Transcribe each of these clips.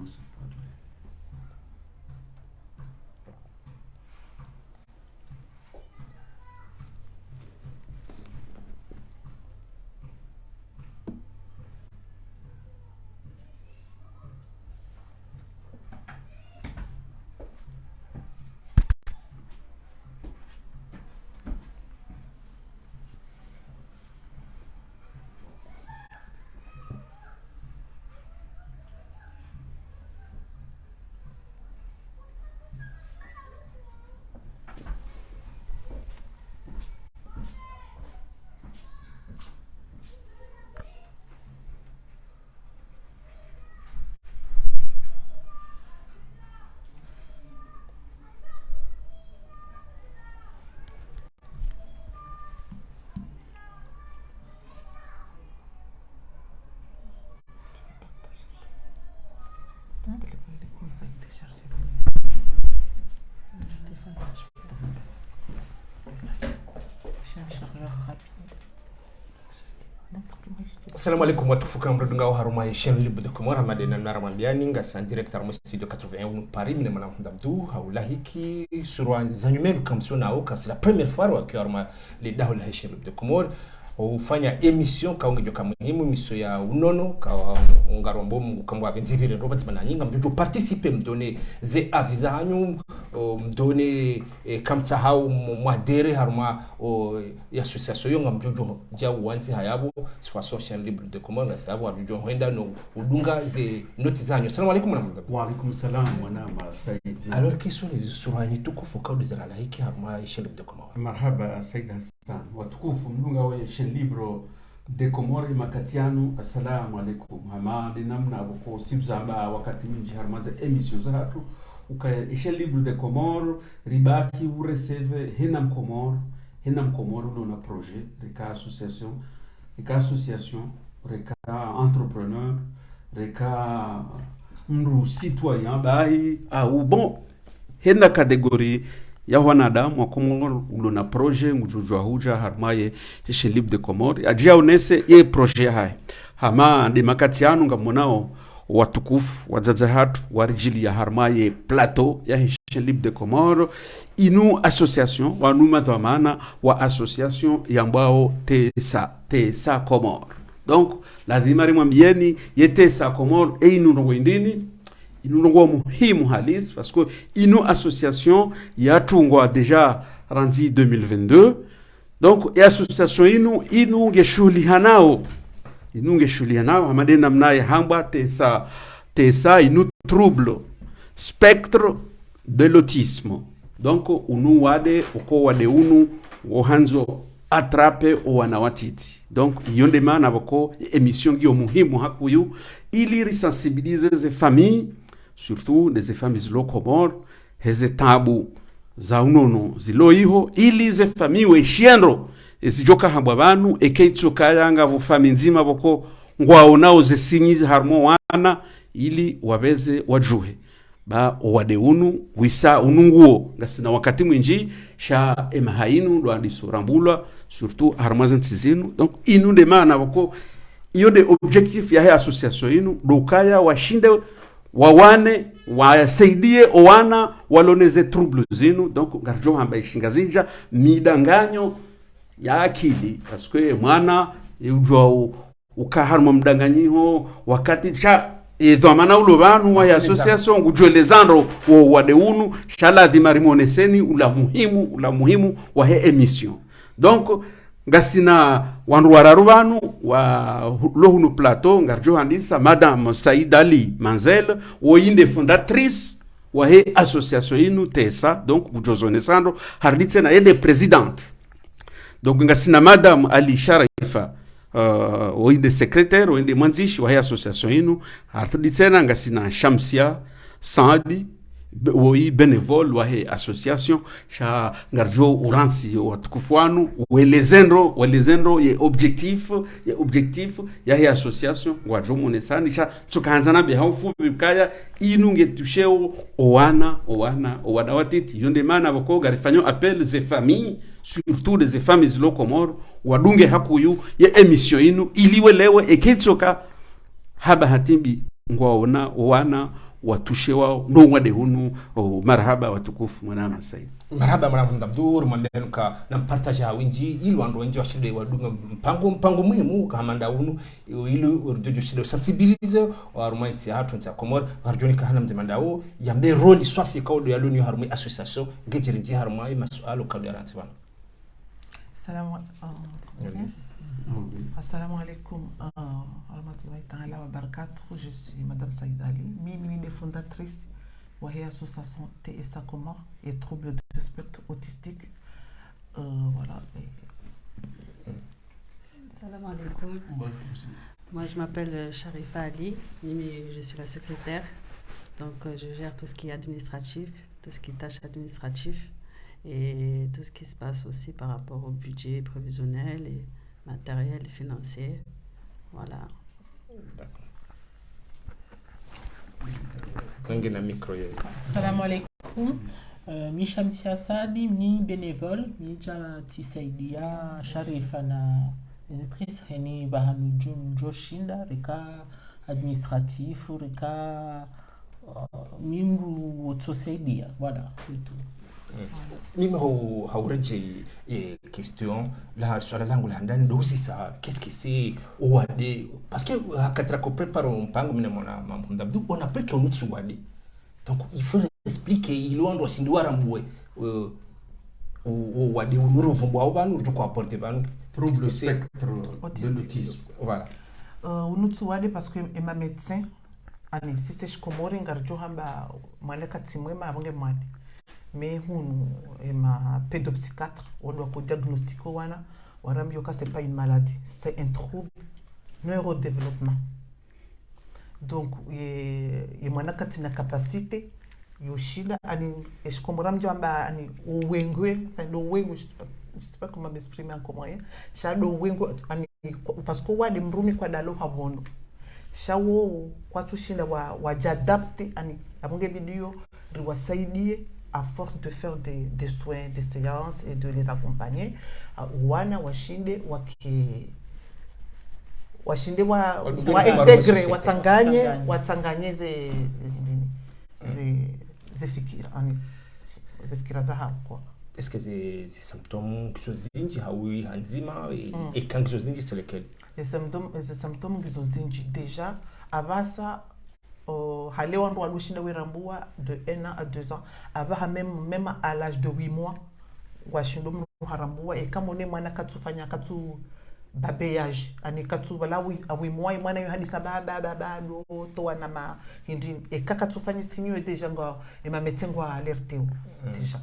commencer par lui. Assalamu alaikum watufuka mrodunga wa haruma ya chaîne libre de Comores Hamadena Naramambiani ngasa directeur mo studio 81 Paris mne mwana mdamdu haulahiki surwa zanyumenu kamsona au kasi la première fois wa kiarma le dahul la chaîne libre de Comores ufanya émission kaongejo kama muhimu émission ya unono ka ungarombo mungu kama benzivire Robert Mananyinga mdodo participer mdone ze aviza hanyu mdone kamta hau mwadere haruma ya association yonga mjojo ja wanzi hayabo façon chaîne libre de Comores na sababu abijo hoenda no udunga ze noti zanyu. Assalamu alaikum mwanamda. Wa alaikum salam mwana Said. Alors quelles sont les surani tukufu kaudi za laiki haruma chaîne libre de Comores? Marhaba Said Hassan. Watukufu mdunga wa chaîne libre de Comores makatianu. Assalamu alaikum. Hama dinamna aboko sibzaba wakati minji haruma za emission zatu ukaya chaîne libre de Comores ribaki u receive henam Comores on a projet reka association reka entrepreneur reka mru citoyen bahi au bon hena catégorie ya wanadamu wa Comores ulona projet ngujujwa huja harmaye chaîne libre de Comores ajia onese ye projet hai hama de makatianu ngamonao watukufu wazaza hatu warijili ya harmaye plateau ya chaîne libre de Comores inu association wanu madhamana wa association yambao TESA Comores. Donc lazima rimwambieni ye TESA Comores inu ndini inu muhimu halis parce que inu association ya tungwa déjà rendi 2022. Donc et association inu ngeshulihanao hamadena mnaye hamba TESA inu trouble spectre de l'autisme. Donc unu wade uko wade unu wohanzo atrape wanawatiti. Donc yonde mana bako émission giyo muhimu hakuyu ili risensibilize les familles, surtout des familles zilo Comores heze tabu za unono zilo iho ili ze famille weishienro esijoka hambwa banu ekeitsuka yanga bo famille nzima bako ngwao nao ze sinyizi harmo wana ili wabeze wajuhe ba wade unu wisa ununguo ngasina wakati mwinji sha emahainu ndo andisurambula surtout harmazen tizinu. Donc inu de mana bako iyo de objectif ya association inu dokaya washinde wawane wasaidie owana waloneze trouble zinu. Donc garjo hamba ishingazinja midanganyo ya akili parce que mwana ujwa ukaharmo mdanganyiho wakati cha dhamana ulo banu wa association ngujwelezando wo wade unu shala dhimarimuoneseni ula muhimu wa he emission. Donc ngasina wanru wararubanu wa lohunu plateau ngarjo handisa madame Saïd Ali Manzel wo inde fondatrice wa he association inu TESA. Donc ngujozonesando harditse na yede présidente. Donc ngasina madame Ali Sharifa oinde secrétaire oinde mwanzishi wa hii association inu hartuditsena ngasina Shamsia Saadi woi bénévole wa hii association sha ngarjo uransi watukufwanu welezendo ye objectif ya hii association ngwajo monesani sha tukanzana bi haufu bikaya inu ngetusheo owana watiti yonde mana bako garifanyo appel les familles, surtout des familles lo Comores wadunge hakuyu ya emission inu iliwelewe eketsoka haba hatimbi ngwaona wana watushe wao no wade hunu marhaba watukufu mwanama Said. Marhaba mwana Abdur mandenuka na partage hawinji ili wandu wengi washinde wadunga mpango muhimu kama ndaunu ili urjojo shinde sensibilize warumaiti hatu nta komor harjoni kahana mzimandao yambe roli swafi kaudo ya luni harumai association ngejirinji harumai masualo kaudo ya ratiban. Assalamu alaikum warahmatullahi ta'ala wa barakatuh. Je suis Madame Saïd Ali, Mimi, des fondatrices de l'association TSA Comores et troubles de spectre autistique. Voilà. Assalamu alaikum. Moi je m'appelle Sharifa Ali, je suis la secrétaire. Donc je gère tout ce qui est administratif, tout ce qui est tâches administratives et tout ce qui se passe aussi par rapport au budget prévisionnel et matériel, financier. Voilà. D'accord. Assalamu alaikum. Misham Siasadi, mi bénévole, mi tisaidia Sharifa na directrice heni bahanu joshinda rika administratif rika mimru wotusaidia voilà tout. Mimi haureje question la swala langu la ndani ndo usisa qu'est-ce que c'est wade parce que hakatra ko prépare mpango mimi na mambo ndabdu on appelle que on wade donc il faut expliquer il ndo shindwa rambwe wade unuruvumbo au banu ndo ko apporter banu trouble spectre de l'autisme. Voilà. Unutsu wade parce que ma médecin ani siste shikomori ngarjo hamba maleka timwema abonge mwade mais hunu ma pédopsychiatre on doit diagnostiquer wana warambi yoka c'est pas une maladie, c'est un trouble neurodéveloppement. Donc ye mwana katina capacité yoshida ani esikomoramjo amba ani uwengwe enfin do wengu je sais pas comment m'exprimer en moyen shado wengu ani parce que wadi mrumi kwa dalo habono shawo kwa tushinda wajadapte ani abonge video riwasaidie à force de faire des soins, des séances et de les accompagner, wana washinde intégrer watanganye ze fikira za hapo. Est-ce que ces symptômes kizozinji hawi hanzima et quand kizozinji c'est lequel? Les symptômes kizozinji déjà avasa hale wandu walushinda wirambua de 1 an à 2 ans aba même à l'âge de 8 mois washindo harambua et kama one mwana katufanya katu babeyage ani katu balawi a 8 mois mwana yo hadisa baba do to wana ma hindi et kaka tufanya sinyo déjà ngo e ma médecin ngo alerter déjà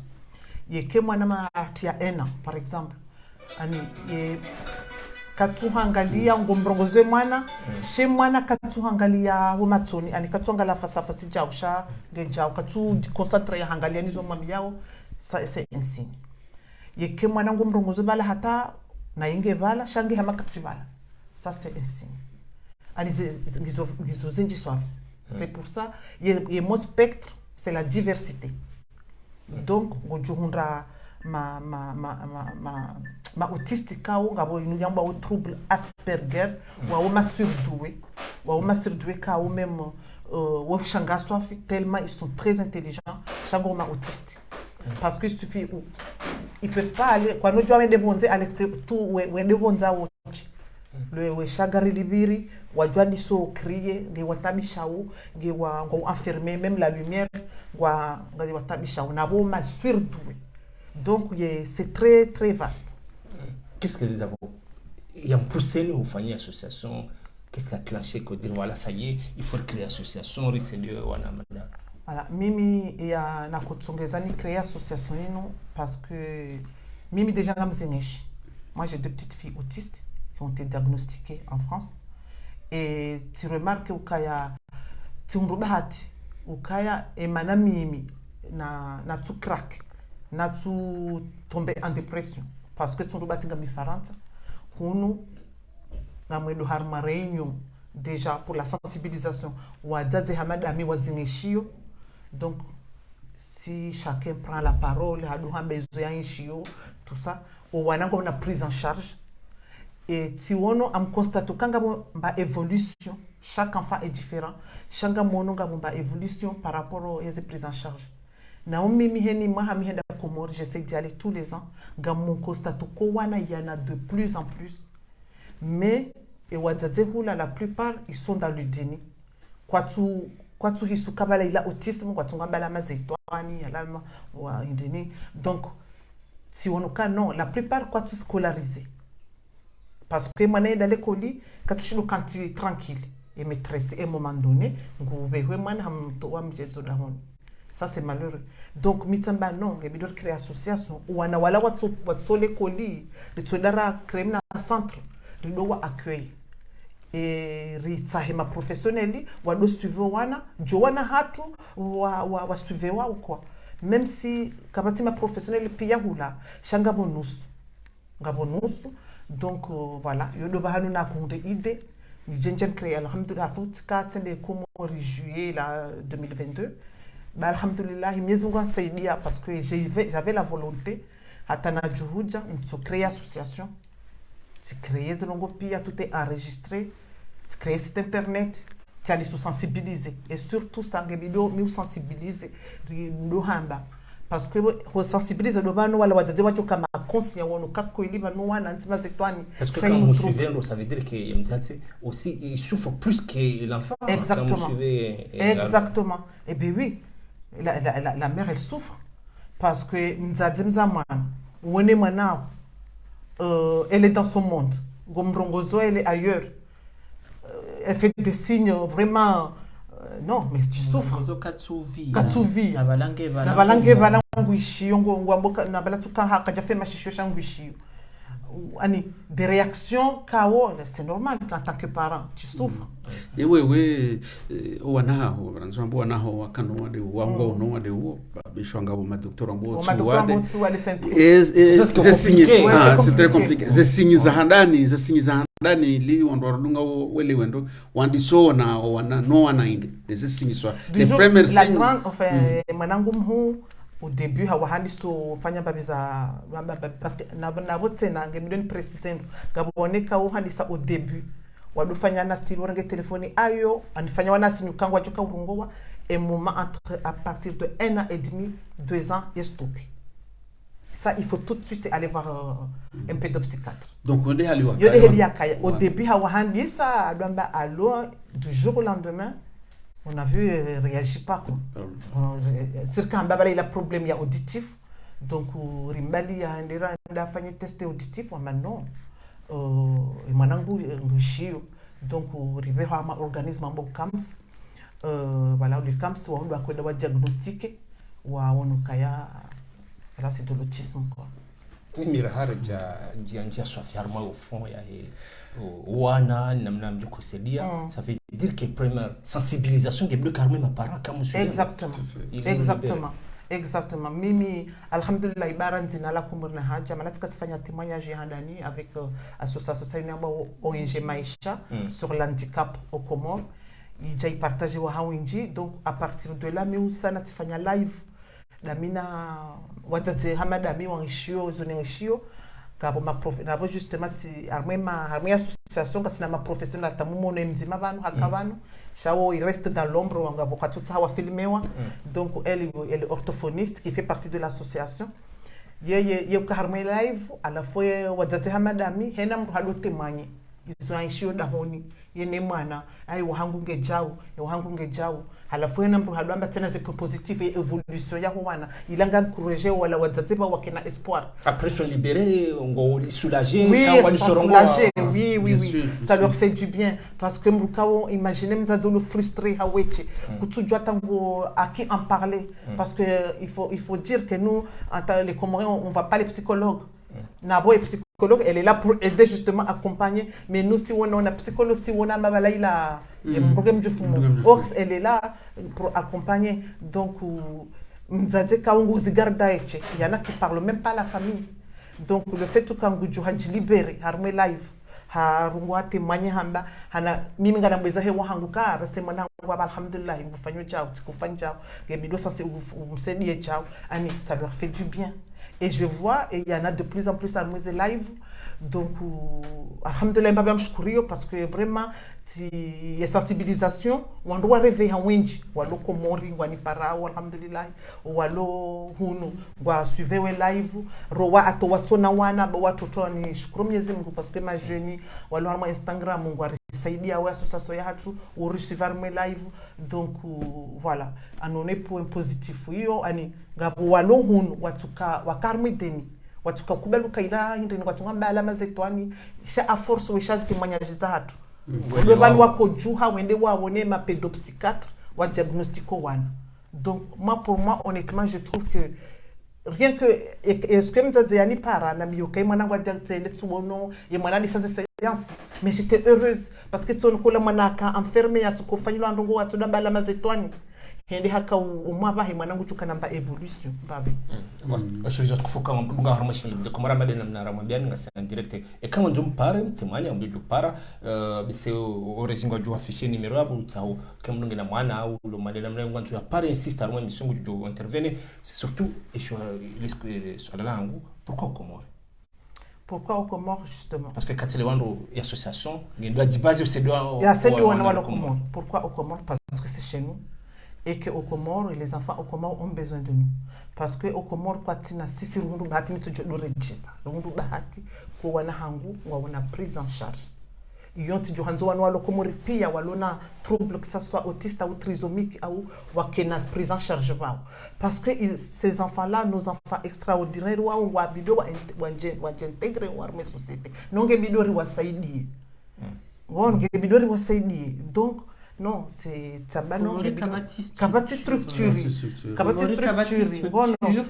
ye ke mwana ma tia 1 an par exemple ani katuhangalia ngombrongoze mwana she mwana katuhangalia womatsoni ani katuhangalia fasafasi jausha genjao katu concentre hangalia nizo mami yao ça c'est un signe yeke mwana ngombrongoze bala hata na inge bala shange hamakati bala ça c'est un signe ani gizo zinji soif c'est pour ça ye mon spectre c'est la diversité donc ngojuhunda ma autistique kao ngabo inu yamba au trouble Asperger wa ma surdoué kao même wa shanga soif tellement ils sont très intelligents chango ma autiste parce que il suffit ils peuvent pas aller quand nous jouons des bonzes à l'extérieur tout wende bonza wochi le shagari libiri wajua diso crier nge watabishao nge wa ngo enfermer même la lumière wa nge watabishao nabo ma surdoué. Donc c'est très très vaste. Qu'est-ce que les avons il y a poussé nous faire association, qu'est-ce qui a clenché que dire voilà ça y est il faut créer association risque wana manda. Voilà, mimi ya na kutsongezani créer association ino parce que mimi déjà ngamzingeshi. Moi j'ai 2 petites filles autistes qui ont été diagnostiquées en France et tu remarques ukaya timbubahati ukaya emana mimi na tu crack na tu tomber en dépression parce que tu batinga mifaranta hunu ngamwedo harma réunion déjà pour la sensibilisation wadaze hamadami wazinishio donc si chacun prend la parole hadu hambezo ya nshio tout ça ou wanango na prise en charge et si on a constaté quand ba évolution, chaque enfant est différent, chaque mono ba évolution par rapport aux prises en charge. Naomi miheni moi mihenda Comores, j'essaie d'y aller tous les ans. Gamon constate il y en a de plus en plus. Mais et wadzadzehula la plupart ils sont dans le déni. Quoi tu hisu kabala il a autisme, quoi tu ngambala mazetwani, alama wa indeni. Donc si on a non, la plupart quoi tu scolarisé. Parce que mané dans l'école, quand tu es quand tranquille et maîtresse à un moment donné, ça c'est malheureux. Donc mitamba non, il y a créer association ou ana wala watso l'école, le tsolara créer un centre, le doit accueillir. Et ritahema professionnel wado suivre wana jowana hatu wa suivre wa quoi. Même si kabatima professionnel pia hula shanga bonus. Ngabonus. Donc voilà, yo do bahanu na konde idée, ni jenjen créé alhamdulillah futka tende comme juillet là 2022. Bah alhamdulillah, miezi Mungu ansaidia parce que j'avais la volonté hatana juhuja de créer association. Tu crées zongo pia tout est enregistré, tu crées site internet, tu allais se sensibiliser et surtout ça ngebido mi sensibiliser ndo hamba. Parce que sensibiliser le bano wala wazazi wacho kama conscient wono kako iliba no wana ntima zetwani. Parce que quand on suivait, ça veut dire que aussi il souffre plus que l'enfant. Exactement. Exactement. Et bien oui, la mère elle souffre parce que mzadi mzamwana wone mwana elle est dans son monde. Gomrongozo elle est ailleurs. Elle fait des signes vraiment non, mais tu souffres. Katsuvi. Na balange balangwishi ngwamboka na balatuka haka jafe mashisho shangwishi. Ani des réactions KO, c'est normal en tant que parent, tu souffres. Et oui, wana ho ranzambo wana ho wakano wade wango no wade wo bishwanga bo madoktora ngo wade. C'est très compliqué. C'est signes za handani li wandorunga wele wendo wandi so na wana no wana inde. Des signes soit les premiers signes. La grande enfin manangu mhu au début hawahandi so fanya babiza parce que na vote na ngemidoni préciser gaboneka uhandi sa au début wadufanya na style orange téléphone ayo anifanya wana sinyukango wajuka urungowa et moment entre à partir de 1 an et demi 2 ans est stoppé. Ça il faut tout de suite aller voir un pédopsychiatre. Donc on est allé au début hawahandi sa damba allo du jour au lendemain. On a vu, réagit pas quoi. C'est quand Babala il a problème, il y a auditif. Donc, Rimbali il y a un fait tester auditif, mais non. Et maintenant, donc, Ribe a un organisme en CAMS. Voilà, le CAMS, on doit diagnostiquer. Ou on kaya, là c'est de l'autisme quoi. Mirahara njia swafiarma au fond ya wana namna mjoko sedia ça veut dire que première sensibilisation que bleu carmé ma parent comme exactement mimi alhamdulillah baranzina la kumurna haja malatika sifanya témoignage handani avec association namba ONG Maisha sur l'handicap au Comores il j'ai partagé wa hawinji donc à partir de là mi sana tifanya live damina watate hamada mi wangishio zonengishio kabo ma prof na justement ti armema association kasina ma professionnel tamumo ne mzima banu hakabanu shawo il reste dans l'ombre wanga bokatu tawa filmewa donc elle est orthophoniste qui fait partie de l'association ye ka harme live à la fois watate hamada mi hena mhalo temanye izwangishio dahoni yene mwana ai wahangu ngejao halafu na mtu halamba tena c'est positif et évolution ya wana ilanga encourager wala wazatiba wakina espoir après se libérer on les soulager quand on les soulager oui ça leur fait du bien parce que mukao imaginez mzazo le frustré haweche kutujwa tango à qui en parler parce que il faut dire que nous en tant les Comoriens on va pas les psychologues Nabo est psychologue, elle est là pour aider justement, accompagner. Mais nous, si on a psychologue, si on a Mabalaïla, il y a un problème du fond. Or, elle est là pour accompagner. Donc, il y en a qui ne parlent même pas à la famille. Donc, le fait que tu as libéré, harmé live, harungwa témoigner hamba, hana mimi ngana mbeza hewa hanguka, basi mwana wa alhamdulillah, mfanyo chao, tikufanya chao, gebido sanse umsedi chao, ani ça leur fait du bien. Et je vois, et il y en a de plus en plus à Moise Live. Donc, alhamdulillah mbaba mshkurio parce que vraiment ti sensibilisation wandu wa réveil wenji walo komori ngwani parao alhamdulillah walo hunu ngwa suivre we live rowa ato watona wana ba watoto ni shukuru Mwenyezi Mungu parce que ma jeune walo harma Instagram ngwa saidia wa association ya hatu ou recevoir me live donc voilà anone point positif hiyo ani ngabo walo hunu watuka wakarmi deni watuka kubeluka ila ndeni watunga alama zetwani sha a force we shazi témoignage za hatu le bal wako juha wende wawone ma pédopsychiatre wa diagnostico wana donc moi pour moi honnêtement je trouve que rien que est-ce que mzazi yani para na miyokai mwana wa diagnostico tsubono ye mwana ni sans séance mais j'étais heureuse parce que ton kola mwana ka enfermé ya tukofanywa ndongo watu na alama zetwani hende haka umwaba he mwanangu tukanamba evolution babe ashirija kufuka nga harma shin de komara madena na ramambiani nga sa direct e kama njum pare temanya mbuju para bise o rezinga ju afficher numéro abu tsaho kama ngena mwana au lo madena mna ngwantu ya pare insiste armo mission ju intervenir c'est surtout et sur la langue pourquoi Comores Pourquoi au Comores justement? Parce que quand les wando association, il doit dire base c'est doit. Il y a celle où on a le Comores. Pourquoi au Comores? Parce que c'est chez nous et que au Comores les enfants au Comores ont besoin de nous. Parce que au Comores kwa tina sisi rundu bahati mitu jo register. Rundu bahati kwa wana hangu wana prise en charge. Yonti johanzo wana Comores pia walona trouble que ça soit autiste ou trisomique ou wakena prise en charge wao. Parce que ces enfants-là, nos enfants extraordinaires, wa bido wa intégrer wa armée société. Nonge bidori wa saidi. Nge bidori wa saidi. Donc non, c'est tabano kabati structure. Kabati structure.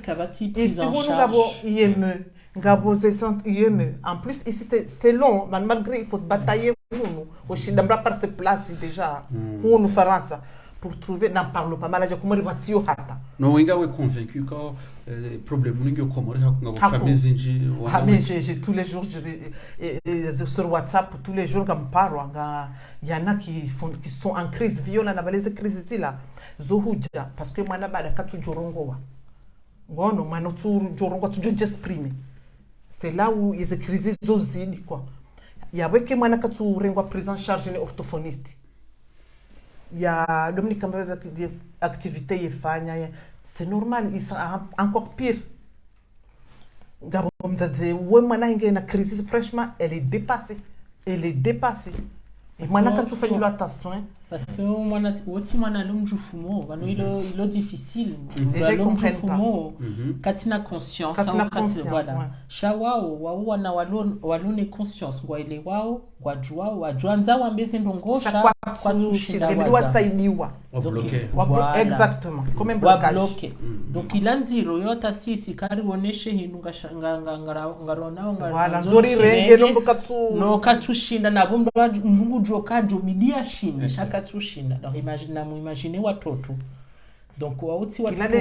Kabati et si vous ngabo IME, ngabo zesant IME. En plus ici c'est long, malgré il faut batailler au Chidambra par ses places déjà. Où nous faranza pour trouver n'en parle pas mal comme ribatio hata. Non, on est convaincu que problème nous Comores ha famille zinji. Ah mais j'ai tous les jours sur WhatsApp tous les jours comme parle il y en a qui sont en crise violente na baleze crise là zohuja parce que mwana bada katu jorongo wa ngono mwana tu jorongo tu jo exprimer c'est là où ils crises zozidi quoi il y a weke mwana katu rengwa prise en charge ni orthophoniste. Il y a Dominique Ambroise activité yefanya c'est normal il sera encore pire ngabo mzaze we mwana inge na crise franchement elle est dépassée mwana katufanywa attention parce que mwana woti mwana lumjufumo bano ilo difficile déjà lumjufumo katina conscience voilà shawao wana walone conscience ngwa ile wao wajwanza wambeze ndongosha kwa tushinda wasaidiwa exactement comme un blocage donc ilanziro yota sisi kari woneshe hinu ngarona voilà nzori renge ndo katsu no katushinda na bomba mungu joka jobidia shinda shaka tushinda donc imaginer watoto donc wauti watoto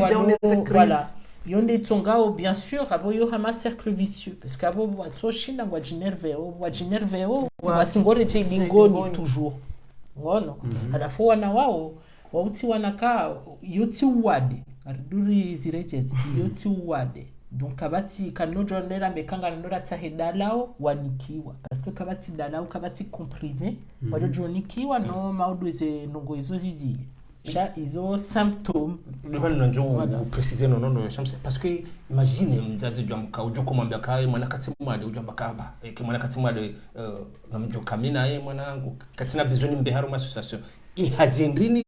voilà yonde tsongao bien sûr abo yo hama cercle vicieux parce que abo watoshinda ngwa jinerveo watingore che bingoni toujours ngono alafu wana wao wauti wanaka yoti uwade aduri zirejezi yoti uwade donc kabati kanojo nera mekanga ndora tahedalao wanikiwa parce que kabati dalao kabati comprimé wajojo nikiwa no mauduze nongo izo zizi cha izo symptômes le bal nanjo préciser non chamse parce que imagine mzazi jamka ujo kumwambia kai mwana katimwa de ujo mbakaba ke mwana katimwa de namjo kamina ye mwanangu katina besoin mbe haruma association et hazindrini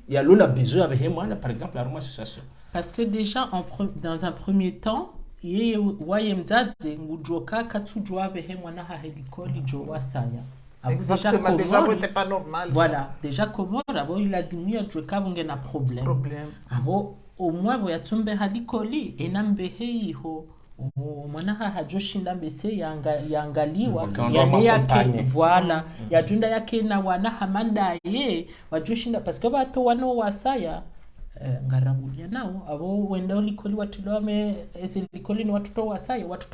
ya lona besoin avec mwana par exemple la haruma association parce que déjà dans un premier temps yeye waye mzazi ngujoka katujwa avec mwana ha helikoli jo wasaya. Exactement, déjà c'est pas normal. Voilà, déjà comment abo il a diminué tu kabunge na problème. Abo au moins bo yatumbe hadikoli enambe heiho mwana hajoshinda mbese yaangaliwa yale yake voilà yajunda yake na wana hamanda ye wajoshinda parce que bato wano wasaya ngarabulia nao abo wenda ulikoli watulome ezilikoli ni watoto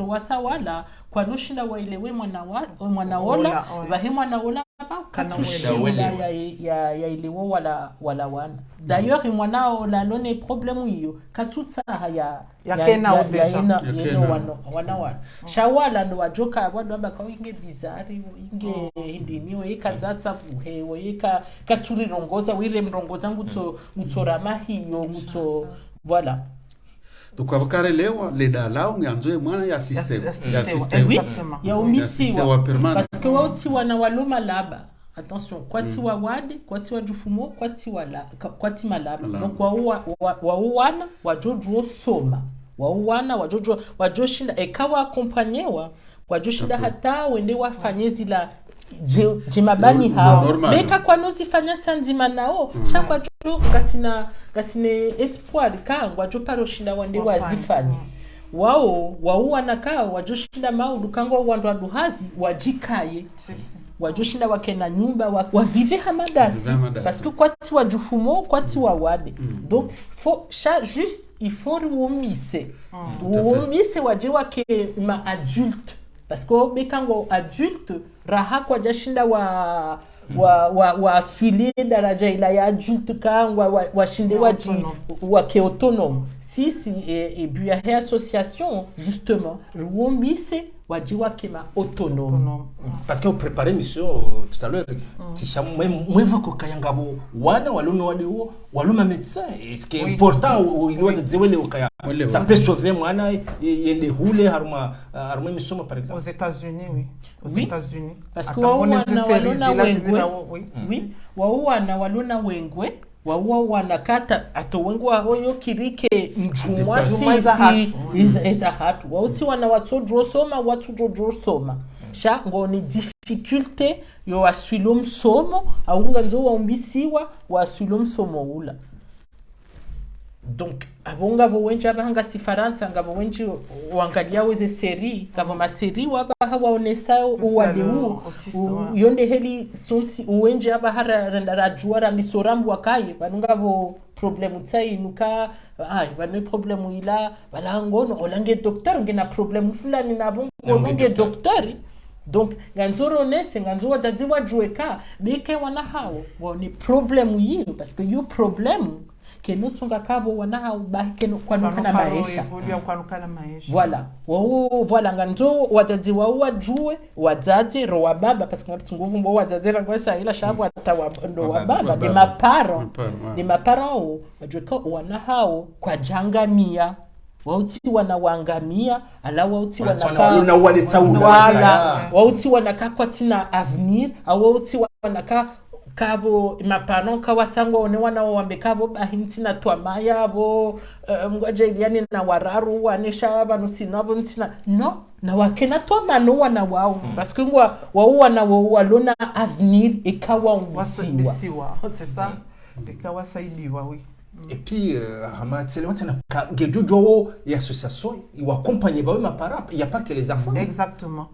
wasa wala kwa noshinda wailewe mwana wala bahe mwana wala katushila ya iliwo wala wana d'ailleurs mwanao la lone problème hiyo katutsa ya wana shawala ndo wajoka wadamba kwa inge bizarre inge indiniwe ikazatsa kuhewo ika katurirongoza wire mrongoza ngutorama hiyo nguto voilà. Donc abakarelewa le dalao nganzoe mwana ya system ya umisiwa parce que wauti wana waluma laba attention kwati wa wade kwati wa jufumo kwati malaba donc wana wajojo soma wana wajoshinda ekawa accompagnewa wajoshinda hata wende wafanyezi la jimabani hao beka kwa nozifanya sanzima nao shakwa jo gasine espoir kangwa jo paroshinda wande wazifanya wao wanakaa wajoshinda maudu kangwa wandu aduhazi wajikaye wajoshinda wakena nyumba wavive hamadasi parce que kwati wajufumo kwati wawade donc juste il faut uomise waje wake ma adulte parce que bekango adulte raha kwa jashinda wa suilie daraja ila ya adulte kangwa washinde wake autonome si et puis il y a association justement uomise wajiwa kema autonome parce que vous préparez mission tout à l'heure tisha mwevu ko kayangabo wana walono walewo waluma médecin et ce qui est important il doit dire wele ukaya ça peut sauver mwana yende hule haruma mission par exemple aux États-Unis aux États-Unis parce que wana walona wengwe oui wana walona wengwe waua wanakata atowengwa hoyo kirike njumwa iza hatu wauti wana watodro soma sha ngoni difficulté yo asylum somo aunga nzo waumbisiwa wa asylum somo ula donc abonga bo wenje abanga sifaransa ngabo wenje wangalia weze seri kama maseri waba hawaonesa uwaliu yonde heli sonti wenje abahara randarajua misorambu wakaye banunga bo problemu tsai nuka bane problemu ila balangono olange docteur ngena problemu fulani na bongo nge docteur donc nganzoro nese nganzo tadziwa jueka beke wana hawo woni problemu yiyo parce que yo problemu kenutunga kabo wana haubaki kwanukana maisha voilà voilà nganzo wazazi wao wajue wazazi ro baba parce que ngati nguvu mbo wazazi rangwesa ila shabu atawa ndo wa baba ni maparo wajue kwa wana hao kwa jangamia wauti wanawangamia ala wauti wauti wanakaa kwa tina avenir au wauti wanakaa kabo mapano kawasango one wana wambekabo bahintina twamaya abo mgoje yani na wararu wanesha abantu sinabo ntina no na wakena twamano wana wao parce que ngwa wao wana walona avenir ikawa umbisiwa c'est ça ikawa saidiwa oui. Et puis hamatsele watana ngejojo ya association iwaccompagner ba ma parents il y a pas que les enfants exactement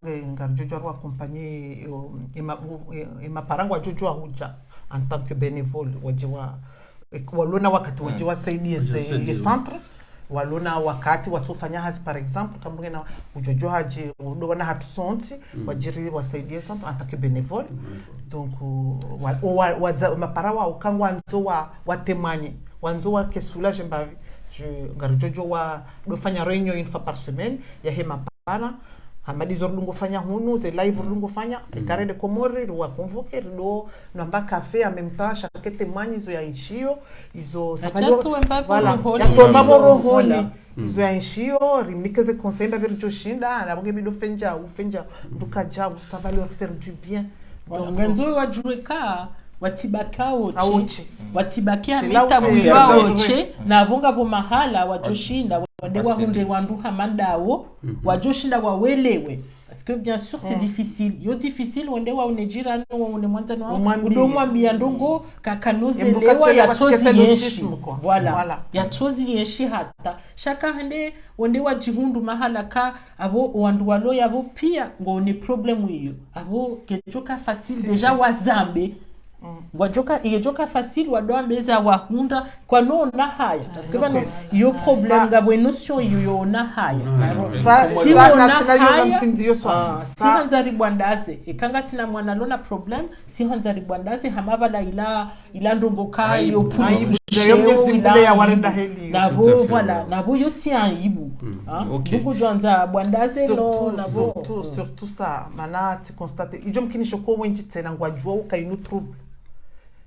ngarjojo wa accompagner et ma parents wajojo huja en tant que bénévole wajiwa walona wakati wajiwa saidie les centres walona wakati watufanya hazi par exemple kama ngena ujojo haje udona hatusonti wajiri wasaidie centre en tant que bénévole donc mapara wa ukangwa nzo watemanye wanzo wa kesula jembavi ngarjojo wa dofanya réunion une fois par semaine ya he mapara hamadi zorungo fanya hunu ze live rungo fanya ekare de komori wa convoquer do namba café en même temps chaque témoigne zo ya inshio izo safalo voilà yatomba boroholi izo ya inshio rimikeze conseil babiri joshinda na bonge bido fenja ndukaja usavalo faire du bien donc nganzo wajueka watibakao watibakia mita mwao na bonga bo mahala wajoshinda wande wahunde wandu hamandao wajoshinda wawelewe parce que bien sûr c'est difficile wande wa unejira no wone mwanza no udomwambia ndongo kakanozelewa ya tozi yeshi voilà ya tozi yeshi hata shaka hande wande wajihundu mahala ka abo wandu walo yabo pia ngone problemu hiyo abo kejoka facile deja wazambe wajoka iyejoka facile wadoa meza wahunda kwa no na haya parce que vano yo problème ngabo notion yo na haya si hanzari bwandaze ikanga sina mwana lona problem si hanzari bwandaze hamabala ila ndongo kayo puri ya warenda heli nabo voilà nabo yoti aibu buku jwanza bwandaze no nabo surtout ça mana ti constate ijo mkinisho ko wenji tena ngwajua ukainu trouble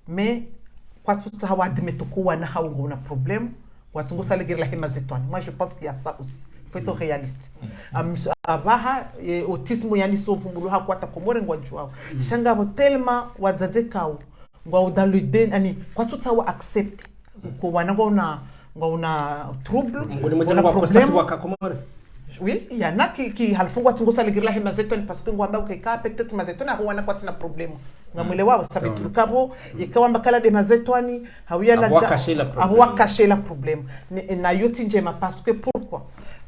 mais kwa tout hawa admettre ko wana hawo na problème watu ngosalegera la hema zetwani moi je pense qu'il y a ça aussi faut être réaliste abaha autisme yani sovumbulu hakwata komore ngwajua shanga bo tellement wadzadze kawo ngwa dans le den ani kwa tout hawa accept ko wana ngona trouble ngona problème wakakomore. Oui, il y en a qui halfungwa tungosa legirla hema zetoni parce que ngwamba ukeka peut-être mazetoni aho kwa tina problème ngamwele wao sabiturukabo ikawa mbakala de mazetoni hawia na abo cacher la problème na yoti njema parce que pourquoi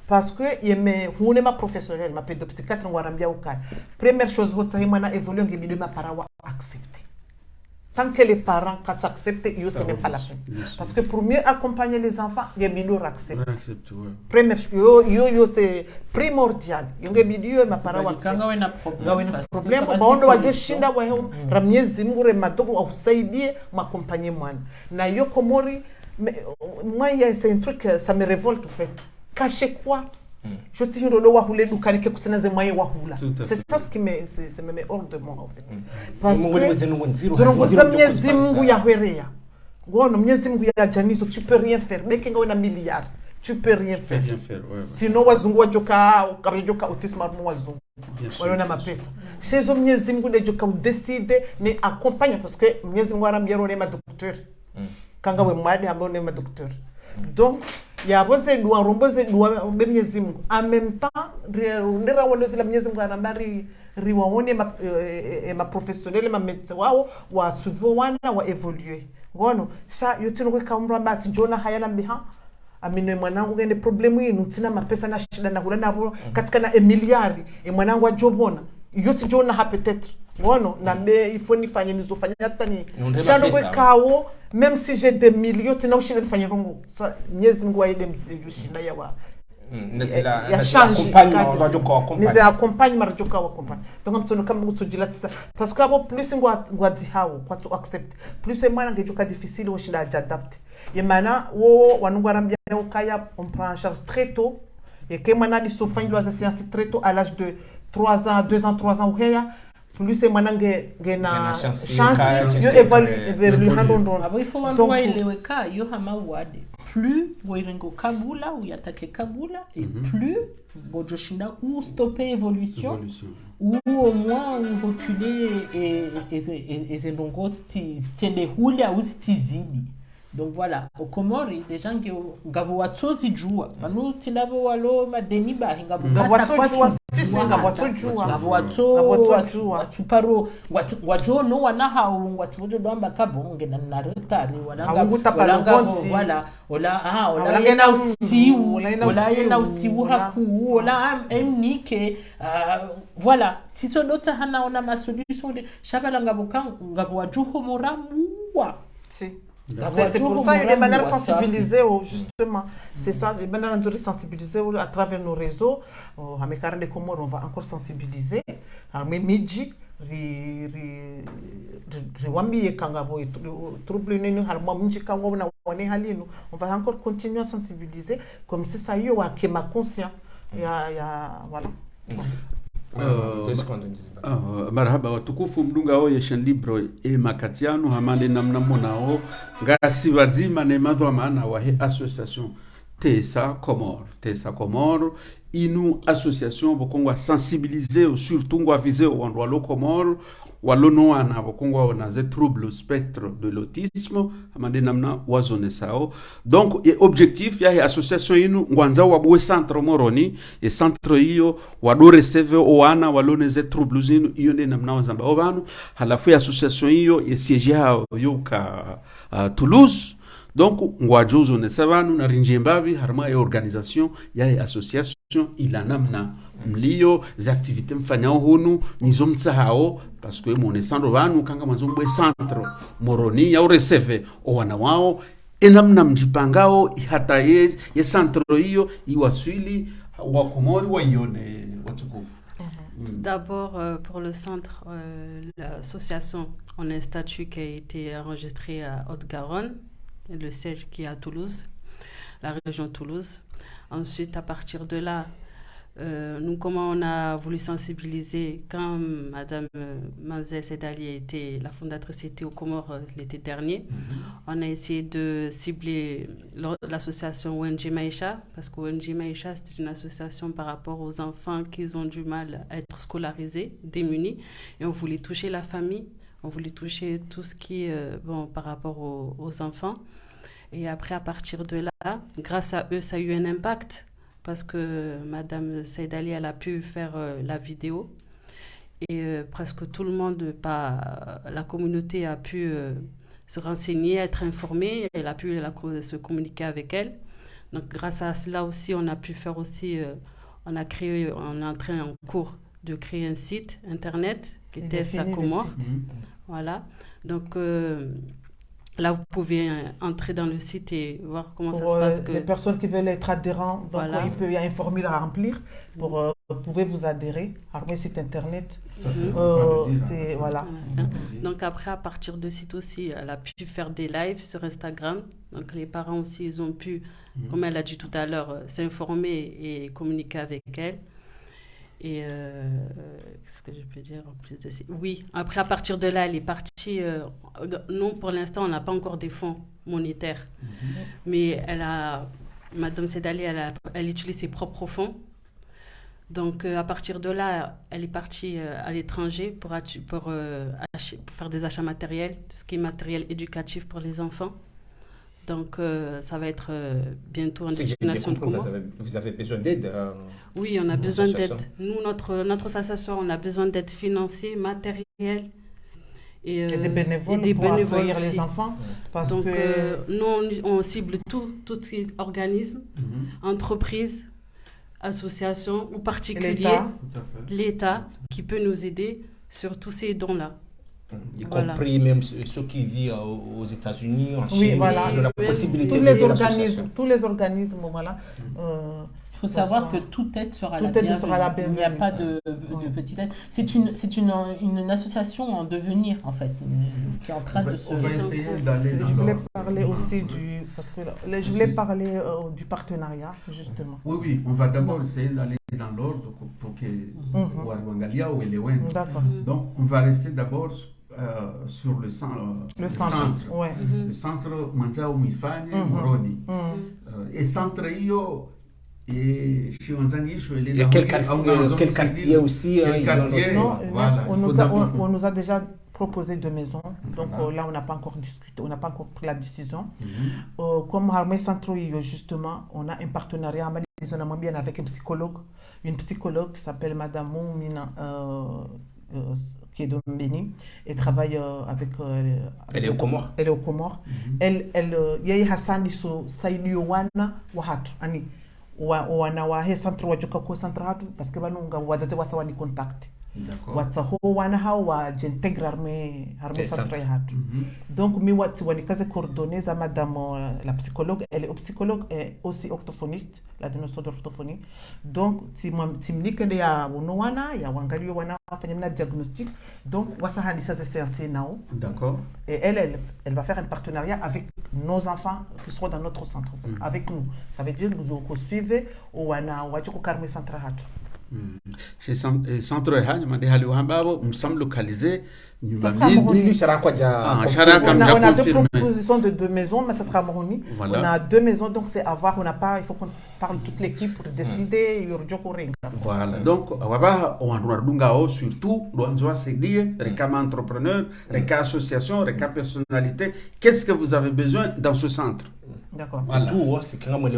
parce que yeme hune ma professionnel ma pédopsychiatre ngwarambia ukana première chose hota himana évoluer ngibido ma parawa accepter. Tant que les parents quand acceptent, ce n'est pas la peine. Parce que pour mieux accompagner les enfants, il y a mieux accepter. Première chose, c'est primordial. Il y a mieux ma parole accepter. Quand on a problème, on doit juste shinda wa home, ramye zimure madogo au saidie m'accompagner moi. Na yo komori, moi c'est un truc ça me révolte en fait. Cacher quoi? Je te dis le wahule dukani ke kutina ze moyen wahula. C'est ça ce qui me met hors de moi en fait. Parce que Mwenyezi Mungu ya hwerea. Ngono Mwenyezi Mungu ya janizo tu peux rien faire. Beke ngawe na milliard. Tu peux rien faire. Sinon wazungu wajoka ukajoka autisme armo wazungu. Waliona mapesa. Chez Mwenyezi Mungu ne joka décide ne accompagne parce que Mwenyezi Mungu arambiero ne ma docteur. Kanga we mwadi ambo ne ma docteur. Donc il y a besoin de romboze doa Mwenyezi Mungu en même temps ndira wone sila Mwenyezi Mungu anambari riwaone ma professionnel ma médecin wao wa suivre wana wa évoluer ngono sha yotino kwa kamra mati jona hayana mbiha amine mwanangu ngende problem yinu tina mapesa na shida na hula nabo katika na emiliari mwanangu ajobona yoti jona ha peut-être ngono na be ifo nifanye nizofanya hata ni shando kwa kawo même si j'ai des millions tina ushinde nifanye rongo Mwenyezi Mungu aide yushinda yawa ya change nize accompagne marajoka wa accompagne donc mtono kama mutujila tisa parce que abo plus ngwadi hawo kwa to accept plus mwana ngejoka difficile ushinda adapter yemana wo wanungwarambia ukaya on prend en charge très tôt et que mwana di sofanya lo séance très tôt à l'âge de 3 ans 2 ans 3 ans uheya plus mwana ngena chance yo évalue handondon abo ifo wandu waeleweka yo hama wade plus boirengo kabula ou yatake kabula et plus bojoshinda ou stopper évolution ou au moins ou reculer et ndongo tende hulia ou tizidi. Donc voilà, au Comori, des gens qui ont gabouatsozi joua. Nous, tinabo walo madeni ba ngabo gabouatso wajo no wanaha ngwatsojo domba kabonge na narotari voilà ola ngena usiu ola yena usiu haku ola emnike voilà si so dota hana ona ma solution de shabala ngabo wajo homoramuwa si. C'est pour ça que les manières sensibilisées, justement, c'est ça, les manières de sensibiliser à travers nos réseaux. À mes carrés de Comores, on va encore sensibiliser. Alors, mes midi, on va encore continuer à sensibiliser. Comme c'est ça, il y a qui m'a conscient. Voilà. Marhaba watukufu mdunga oye shenlibro makatiano hamande namna monao ngasi wazima ne madhwa maana wa he association Tesa Comore inu association bokongwa sensibiliser surtout ngwa viser wa lo Comore walono ana bokongwa na ze trouble spectre de l'autisme amande namna wazone sao donc et objectif ya association inu ngwanza wabwe centre moroni et centre hiyo wado receive oana walone ze troubles inu iyo nde namna wazamba obanu halafu ya association hiyo ye siège yao yo ka Toulouse donc ngwajuzo ne savanu na rinjembavi harma ya organisation ya association ilanamna mlio za activité mfanyao hunu nizo mtsahao parce que mon sandro vanu kanga manzombe centre moroni ya receve o wana wao enamna mjipangao hata ye centre hiyo iwaswili wa Komori waione watukufu. D'abord, pour le centre, l'association, on a un statut qui a été enregistré à Haute-Garonne, le siège qui est à Toulouse, la région Toulouse. Ensuite, à partir de là, nous, comment on a voulu sensibiliser quand Madame Manzel Sedali était, la fondatrice était aux Comores l'été dernier, on a essayé de cibler l'association ONG Maïcha, parce que ONG Maïcha, c'est une association par rapport aux enfants qui ont du mal à être scolarisés, démunis, et on voulait toucher la famille, on voulait toucher tout ce qui est par rapport aux enfants. Et après, à partir de là, grâce à eux, ça a eu un impact, parce que Madame Saïdali, elle a pu faire la vidéo et presque tout le monde, la communauté a pu se renseigner, être informée, elle a pu se communiquer avec elle. Donc grâce à cela aussi, on a pu faire aussi, on est en train en cours de créer un site internet qui était Sacomore. Voilà, donc là, vous pouvez entrer dans le site et voir comment ça se passe. Les personnes qui veulent être adhérents, donc voilà. Il peut y avoir un formulaire à remplir. Vous pouvez vous adhérer à un site internet. Voilà. Donc après, à partir de site aussi, elle a pu faire des lives sur Instagram. Donc les parents aussi, ils ont pu, comme elle a dit tout à l'heure, s'informer et communiquer avec elle. Et qu'est-ce que je peux dire en plus de ça? Oui, après à partir de là, elle est partie. Non, pour l'instant, on n'a pas encore des fonds monétaires. Mais Madame Sedali, elle utilise ses propres fonds. Donc à partir de là, elle est partie à l'étranger pour faire des achats matériels, tout ce qui est matériel éducatif pour les enfants. Donc, ça va être bientôt en destination de Comores. Vous avez besoin d'aide Oui, on a besoin d'aide. Nous, notre association, on a besoin d'aide financière, matérielle. Et des bénévoles pour accueillir les enfants. Parce donc, nous, on cible tout organisme, entreprise, association ou particulier, l'État qui peut nous aider sur tous ces dons-là. Y compris même ceux qui vivent aux États-Unis, en Chine, la possibilité tous les organismes, voilà. Il faut savoir que toute aide sera la bienvenue. Il n'y a pas de petite aide. C'est une association en devenir, en fait, qui est en train de se... On va essayer d'aller dans Je voulais parler aussi du partenariat, justement. Oui, on va d'abord essayer d'aller dans l'ordre pour que Warwangalia ou Elewen. Donc, on va rester d'abord sur le centre. Ouais. Le centre Manzao Mifanye Moroni. Et centre hiyo et il y a quel quartier aussi on nous a déjà proposé 2 maisons. Donc là, on n'a pas encore discuté, on n'a pas encore pris la décision. Comme Harmé Centro, justement, on a un partenariat bien avec une psychologue qui s'appelle Madame Moumina, qui est de Mbeni, et travaille avec... elle est au Comores. Elle est au Comores. Elle yeye Hassan iso sailiyo wana wahatu ani wana wahe centre wajuka ko centre hatu parce que banunga wazaze wasa wani contact. Watsaho wana hawa j'intègre armée centre hatu. Donc mi wati wani kaze coordonner za madame la psychologue, elle est psychologue et aussi orthophoniste, la notion d'orthophonie. Donc timni kende ya wana ya wangalio wana fanya na diagnostic. Donc wasa hani ça c'est nao. D'accord. Et elle va faire un partenariat avec nos enfants qui seront dans notre centre, avec nous. Ça veut dire que nous suivons au wana wajiko karme centre hatu. Chez centre hanya madehali wambabo msam localisé on a 2 propositions de 2 maisons, mais ça sera Moroni. Voilà. On a 2 maisons, donc c'est à voir. Il faut qu'on parle toute l'équipe pour décider. Voilà. Donc, on va surtout, on doit se dire, comme entrepreneur, comme association, comme personnalité, qu'est-ce que vous avez besoin dans ce centre? D'accord. Voilà. Tout, c'est quand même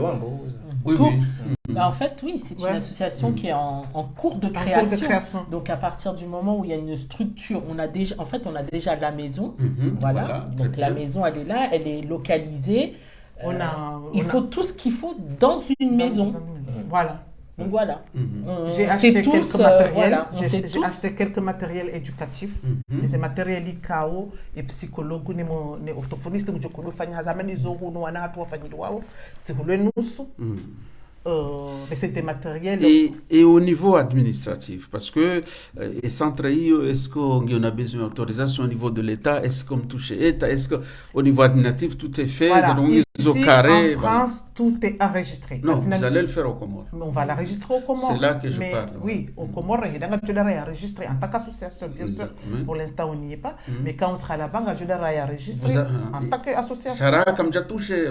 Oui, Tout. oui. Bah, en fait, oui, c'est une association qui est en cours de En création. cours de création. Donc, à partir du moment où il y a une structure, on a déjà la maison. Voilà. Donc, la maison, elle est là, elle est localisée. Il faut tout ce qu'il faut dans une maison. Voilà. Donc, voilà. J'ai acheté quelques matériels. J'ai acheté acheté quelques matériels éducatifs. Les matériels ICAO et psychologue ni orthophoniste que je connais fanya zamani zogo no wana hatu wafanyi wao tihulwe nusu. Mais c'est des matériels. Et au niveau administratif, parce que les centres, est-ce qu'on a besoin d'autorisation au niveau de l'État? Est-ce qu'on touche l'État? Est-ce qu'au niveau administratif, tout est fait? Voilà. Ici, carré, en France, tout est enregistré. Non, vous allez le faire au Comores. On va l'enregistrer au Comores. C'est là que je parle. Oui, au Comores, je l'aurai enregistré en tant qu'association, bien sûr. Pour l'instant, on n'y est pas. Mais quand on sera là-bas, je l'aurai enregistré en tant qu'association. Chara, comme j'ai touché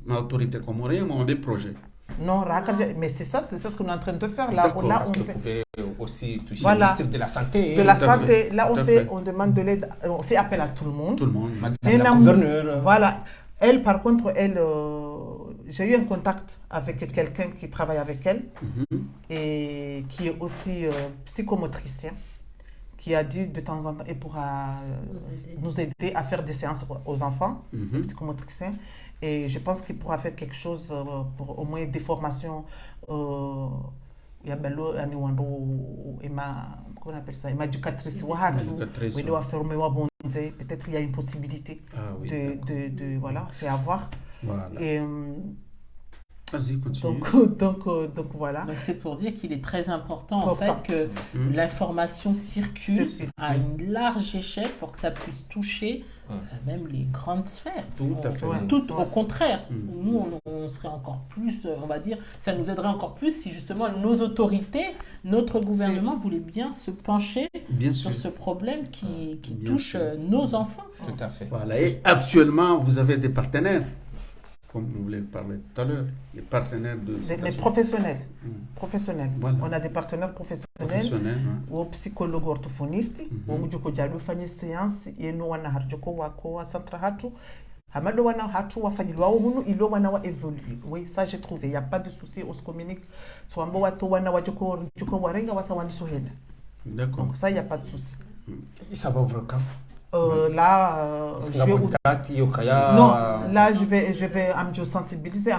l'autorité comorienne, on a des projets. Non, mais c'est ça ce qu'on est en train de faire. Là, on fait aussi toucher le ministère de la Santé. De la Santé, là, on demande de l'aide, on fait appel à tout le monde. Tout le monde. La gouverneure. Voilà. Elle, par contre, j'ai eu un contact avec quelqu'un qui travaille avec elle et qui est aussi psychomotricien, qui a dit de temps en temps, il pourra nous aider à faire des séances aux enfants, psychomotriciens. Et je pense qu'il pourra faire quelque chose pour au moins des formations. Il y a comment on appelle ça, éducatrice. Peut-être il y a une possibilité de voilà, c'est à voir. Voilà. Et, vas-y, continue. Donc voilà. Donc c'est pour dire qu'il est très important en fait que l'information circule à une large échelle pour que ça puisse toucher même les grandes sphères. Tout à fait. Tout au contraire. Nous, on serait encore plus, on va dire, ça nous aiderait encore plus si justement nos autorités, notre gouvernement voulait bien se pencher sur ce problème qui touche nos enfants. Tout à fait. Voilà. Et actuellement, vous avez des partenaires. Comme vous voulez parler tout à l'heure, les partenaires de... Les professionnels. Professionnels. Voilà. On a des partenaires professionnels ou psychologues orthophonistes, ou nous avons fait une séance et nous avons fait un centre hatu. Hamado wana hatu wafanyilwa hunu ilo wana wa évoluer. Oui, ça j'ai trouvé. Il n'y a pas de souci, on se communique. Swambo watu wana wajuko warenga wasa wani sohela. D'accord. Donc ça, il n'y a pas de souci. Et ça va ouvrir quand? Là, je vais me sensibiliser,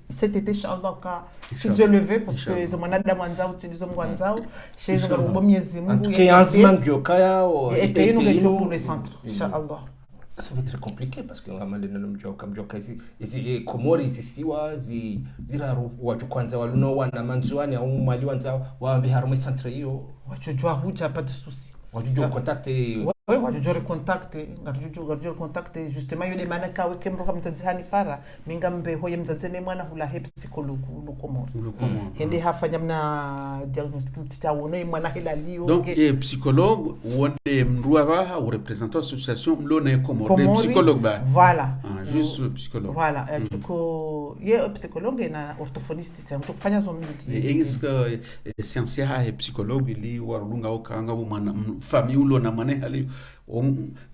cet été, si Dieu le veut, parce que je m'en ai demandé à utiliser mon guanzao, chez le pour le centre, Inch'Allah. Ça va être compliqué parce que les Comores ici kwanza waluno wana manzuani au mali wanza waambe harumwe centre hiyo wachojua huja pas de souci. Wajujua contacter wajujua contacter ngajujua contacter justement yule maana kawe kemro kama mtazihani para mingambe hoye mzazene mwana hula hepi psychologue no Comores hende hafanya mna diagnostic mtitawono mwana hilali donc et psychologue wonde mrua ba ou représentant association mlona Comores psychologue ba voilà juste psychologue voilà tuko ye psychologue na orthophoniste c'est mtu kufanya zo mbili est-ce que scientia et psychologue li warunga okanga mwana famille ulo na mane hali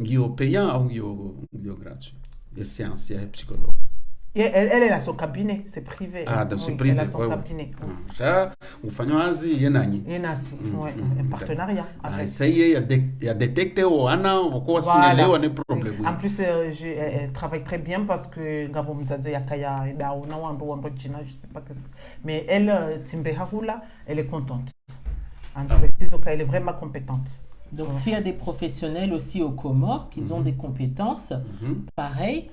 ngio payant ou ngio gratuit et scientia et psychologue. Elle a son cabinet, c'est privé. Ah, donc c'est privé. Elle a son cabinet. Ça, vous faites Yenani, un partenariat. Ça y est, il y a détecté ou ana ou quoi signaler ou un problème. En plus, elle travaille très bien parce que Gabo Mzadze Yakaya et Daouna Wando Jina, je sais pas qu'est-ce que. Mais elle, Timbe Haroula, elle est contente. En précise, elle est vraiment compétente. Donc, s'il y a des professionnels aussi aux Comores qui ont des compétences, pareil,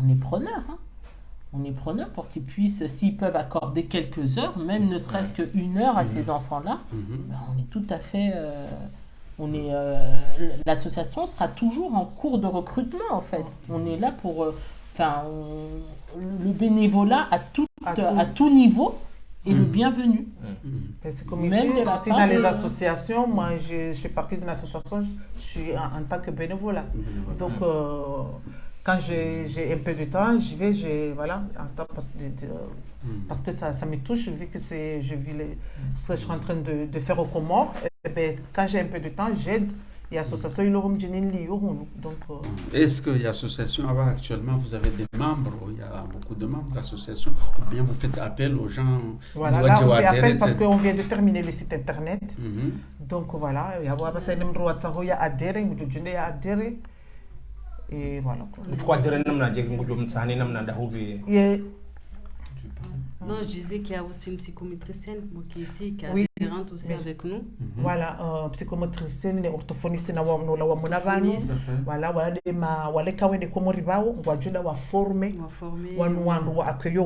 on est preneurs. Hein. On est preneurs pour qu'ils puissent, s'ils peuvent accorder quelques heures, même ne serait-ce qu'une heure à ces enfants-là, on est tout à fait... l'association sera toujours en cours de recrutement, en fait. On est là pour... le bénévolat à tout niveau est le bienvenu. C'est comme même de la part dans les associations, moi je fais partie d'une association, je suis en tant que bénévolat. Donc quand j'ai un peu de temps, j'y vais, voilà, parce que ça me touche, vu que je vis ce que je suis en train de faire aux Comores. Et bien, quand j'ai un peu de temps, j'aide et l'association il aura donc est-ce que l'association actuellement vous avez des membres, il y a beaucoup de membres de l'association, ou bien vous faites appel aux gens? Voilà, là on fait appel parce qu'on vient de terminer le site internet. Donc voilà, il y a adhéré, et voilà. Non, je disais qu'il y a aussi une psychométricienne qui est ici, qui est adhérente aussi avec nous. Voilà, psychométricienne, orthophoniste, voilà, voilà, quand on est comme ribao, on va former, on va accueillir,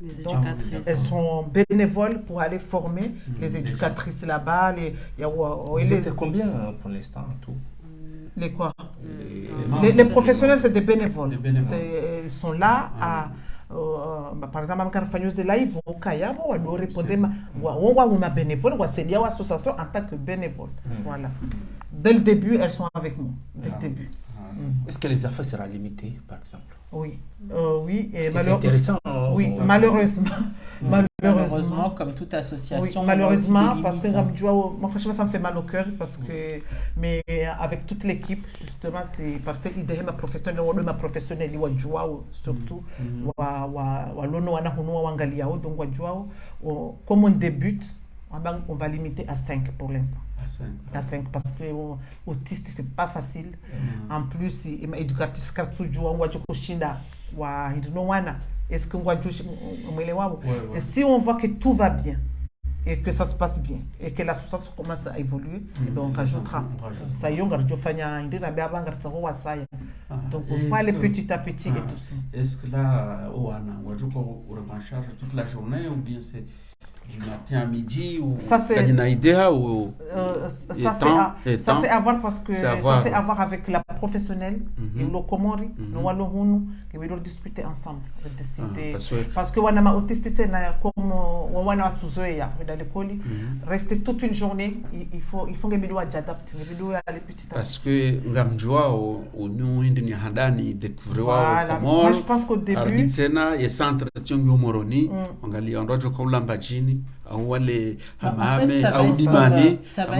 les éducatrices. Elles sont bénévoles pour aller former les éducatrices là-bas. Vous êtes combien pour l'instant tout? Les quoi? Les professionnels, c'est des bénévoles. Ils sont là à... par exemple, ils vont répondre à bénévole, on va s'aider à l'association en tant que bénévole. Voilà. Dès le début, elles sont avec nous. Dès le début. Est-ce que les affaires seront limitées, par exemple? Oui. Oui. Et c'est intéressant. Oui, malheureusement. Malheureusement, comme toute association. Oui, malheureusement, parce que moi, franchement, ça me fait mal au cœur. Mais avec toute l'équipe, justement, parce que l'idée ma professionnelle, surtout, donc, comme on débute, on va limiter à 5 pour l'instant. À 5 parce que autiste c'est pas facile. En plus éducatrice est-ce que et si on voit que tout va bien et que ça se passe bien et que l'association commence à évoluer, donc on rajoutera. Ça y est, donc on va aller petit à petit et tout ça. Est-ce que là, on en charge toute la journée ou bien c'est du matin à midi ou ça c'est une idée ou ça c'est à voir parce que ça c'est à voir avec la professionnelle et le comori nous allons discuter ensemble décider parce que on a autiste comme on a tuzoea dans l'école rester toute une journée il faut que bidou adapte bidou aller petit à petit parce que ngamjua au nous indini hadani découvrir moi je pense qu'au début tena et centre tiongo moroni angali ondojo ko lambajini au wale hamame au dimani ça va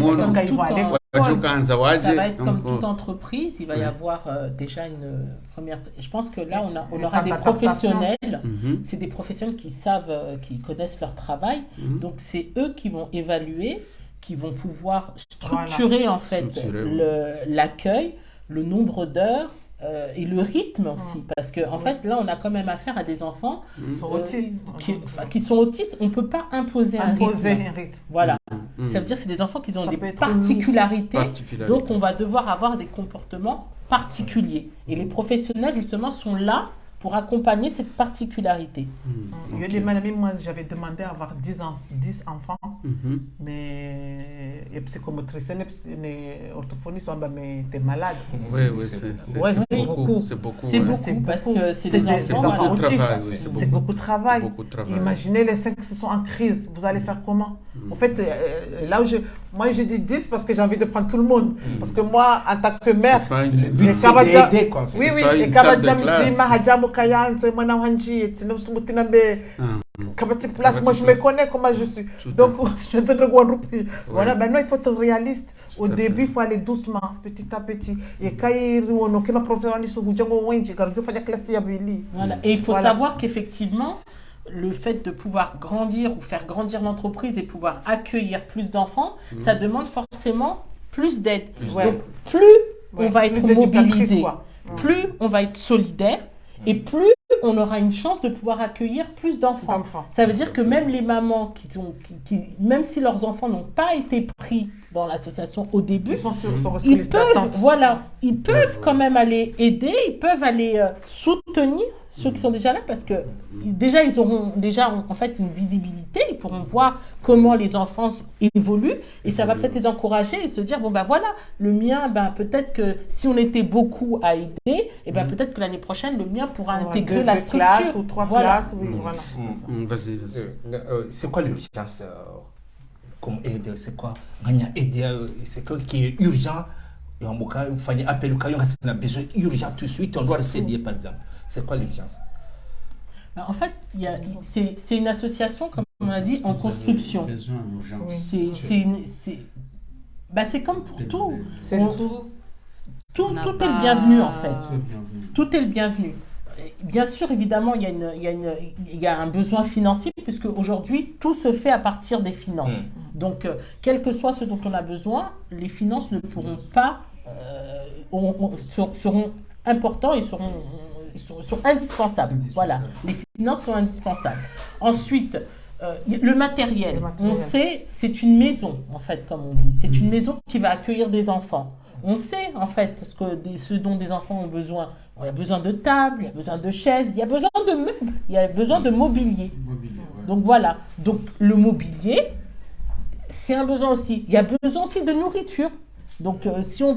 être comme toute entreprise, il va y avoir déjà une première. Je pense que là, on aura des professionnels. C'est des professionnels qui savent, qui connaissent leur travail. Donc, c'est eux qui vont évaluer, qui vont pouvoir structurer en fait l'accueil, le nombre d'heures. Et le rythme aussi, parce que en fait là on a quand même affaire à des enfants qui sont autistes, on peut pas imposer un rythme. Voilà, ça veut dire que c'est des enfants qui ont des particularités, donc on va devoir avoir des comportements particuliers et les professionnels justement sont là pour accompagner cette particularité. Moi, j'avais demandé à avoir 10 enfants, mais les psychomotriciens, les orthophonistes, mais t'es malade. Oui, c'est beaucoup. C'est beaucoup parce que c'est des enfants autistes. C'est beaucoup de travail. Imaginez les 5 qui sont en crise, vous allez faire comment? En fait, là où moi je dis 10 parce que j'ai envie de prendre tout le monde. Parce que moi, en tant que mère, le but c'est d'aider quoi. Oui, et moi je me connais comment je suis. Donc je te voilà, maintenant il faut être réaliste. Au début il faut aller doucement, petit à petit. Et il faut savoir qu'effectivement le fait de pouvoir grandir ou faire grandir l'entreprise et pouvoir accueillir plus d'enfants, ça demande forcément plus d'aide. Donc plus on va être mobilisé, plus on va être solidaire et plus on aura une chance de pouvoir accueillir plus d'enfants. Ça veut dire que même les mamans même si leurs enfants n'ont pas été pris dans l'association au début, ils peuvent quand même aller aider, ils peuvent aller soutenir ceux qui sont déjà là parce que déjà ils auront en fait une visibilité, ils pourront voir comment les enfants évoluent et ça va peut-être les encourager et se dire bon voilà, le mien peut-être que si on était beaucoup à aider et peut-être que l'année prochaine le mien pourra intégrer la structure. Classes ou 3 classes, voilà. Vas-y. C'est quoi l'urgence comme aider, c'est quoi aider, c'est quoi qui est urgent? Il faut appeler le cas, on a besoin urgent tout de suite, on doit s'aider par exemple. C'est quoi l'urgence? En fait, c'est une association, comme on a dit, en construction. Bah, c'est comme pour tout. C'est tout. Tout est le bienvenu, en fait. Tout est le bienvenu. Bien sûr, évidemment, il y a un besoin financier, puisque aujourd'hui, tout se fait à partir des finances. Donc, quel que soit ce dont on a besoin, les finances ne pourront pas, seront importants et sont indispensables. Voilà, les finances sont indispensables. Ensuite, le matériel, on sait, c'est une maison, en fait, comme on dit. C'est une maison qui va accueillir des enfants. On sait, en fait, ce dont des enfants ont besoin. Il y a besoin de tables, il y a besoin de chaises, il y a besoin de meubles, il y a besoin de mobilier. Donc voilà, donc le mobilier, c'est un besoin aussi. Il y a besoin aussi de nourriture. Donc si on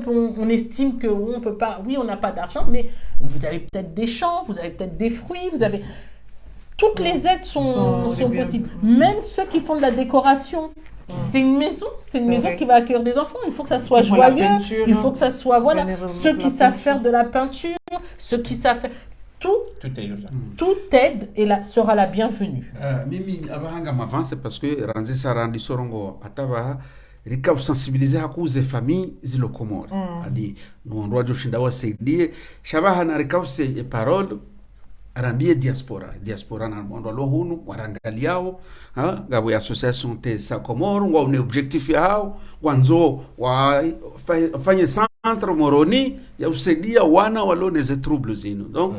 estime qu'on ne peut pas, oui, on n'a pas d'argent, mais vous avez peut-être des champs, vous avez peut-être des fruits, vous avez... Toutes les aides sont possibles. Même ceux qui font de la décoration. C'est une maison qui va accueillir des enfants. Il faut que ça soit joyeux, il faut que ça soit, voilà, ceux qui savent faire de la peinture, ceux qui savent faire... Toute aide sera la bienvenue. Mimi, avant, c'est parce que Ranzi Sarandi Sorongo, Atava, Rika sensibiliser à cause des familles zilokomor. Adi, nous on doit juste d'avoir ces idées. Shabahana Rika c'est paroles. Arambie diaspora na mondo lohunu warangaliao gabo ya association te sa Komoro wa une objectif yao wanzo wa fanye centre Moroni ya usaidia wana walone ze troubles zino donc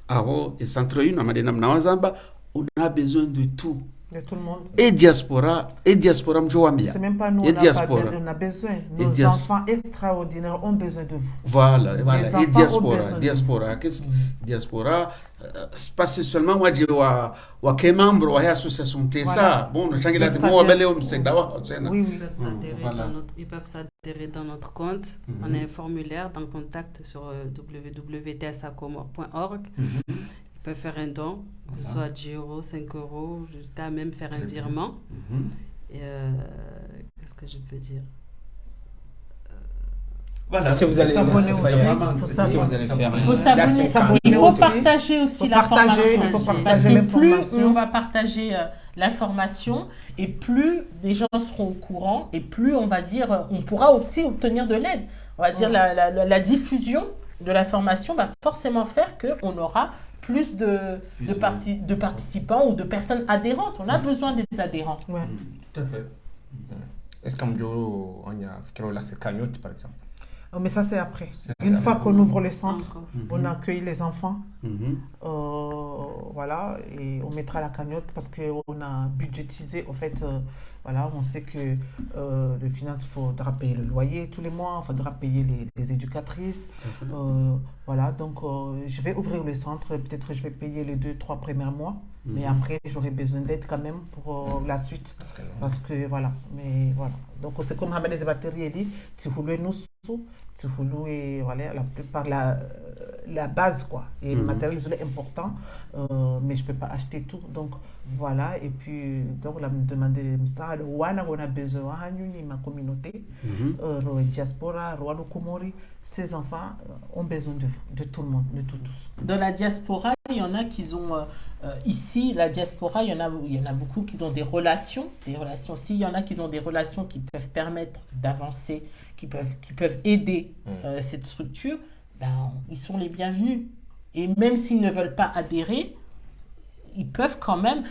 aro et centre une amadena mnawazamba on a besoin de tout. De tout le monde. Et diaspora mjowambia. C'est même pas nous, on a besoin. Nos enfants extraordinaires ont besoin de vous. Voilà. Et diaspora. Qu'est-ce diaspora? Pas seulement moi je wa que membre wa association TSA. Bon, je change la mot belé au Msegdawa. Oui. Ils peuvent s'adhérer dans notre compte. On a un formulaire dans contact sur www.tsacomore.org. Ils peuvent faire un don, que ce soit 10 €, 5 €, jusqu'à même faire un virement. Et qu'est-ce que je peux dire? Voilà, que vous allez s'abonner aussi. Il faut partager aussi l'information. Il faut partager l'information. Plus on va partager l'information, et plus des gens seront au courant, et plus on va dire, on pourra aussi obtenir de l'aide. On va dire la diffusion de l'information va forcément faire qu'on aura plus de participants ou de personnes adhérentes. On a besoin des adhérents. Ouais. Tout à fait. Est-ce qu'on a là c'est cagnotte par exemple? Mais ça c'est après. Une fois qu'on ouvre le centre, on accueille les enfants. Voilà, et on mettra la cagnotte parce qu'on a budgétisé, en fait, voilà, on sait que le finance, il faudra payer le loyer tous les mois, il faudra payer les éducatrices. Voilà, donc je vais ouvrir le centre, peut-être je vais payer les 2-3 premiers mois, mais après j'aurai besoin d'aide quand même pour la suite. Parce que voilà, mais voilà. Donc c'est comme Hamad les batteries, dit, tu voulais nous et voilà, la plupart la base quoi, et le matériel est important, mais je peux pas acheter tout, donc voilà. Et puis donc là me demander ça, on a besoin ma communauté, diaspora, roi Komori, ces enfants ont besoin de tout le monde, de tous. Dans la diaspora, il y en a qui ont ici, la diaspora, il y en a beaucoup qui ont des relations. Si il y en a qui ont des relations qui peuvent permettre d'avancer, qui peuvent aider cette structure, ben, ils sont les bienvenus. Et même s'ils ne veulent pas adhérer, ils peuvent quand même.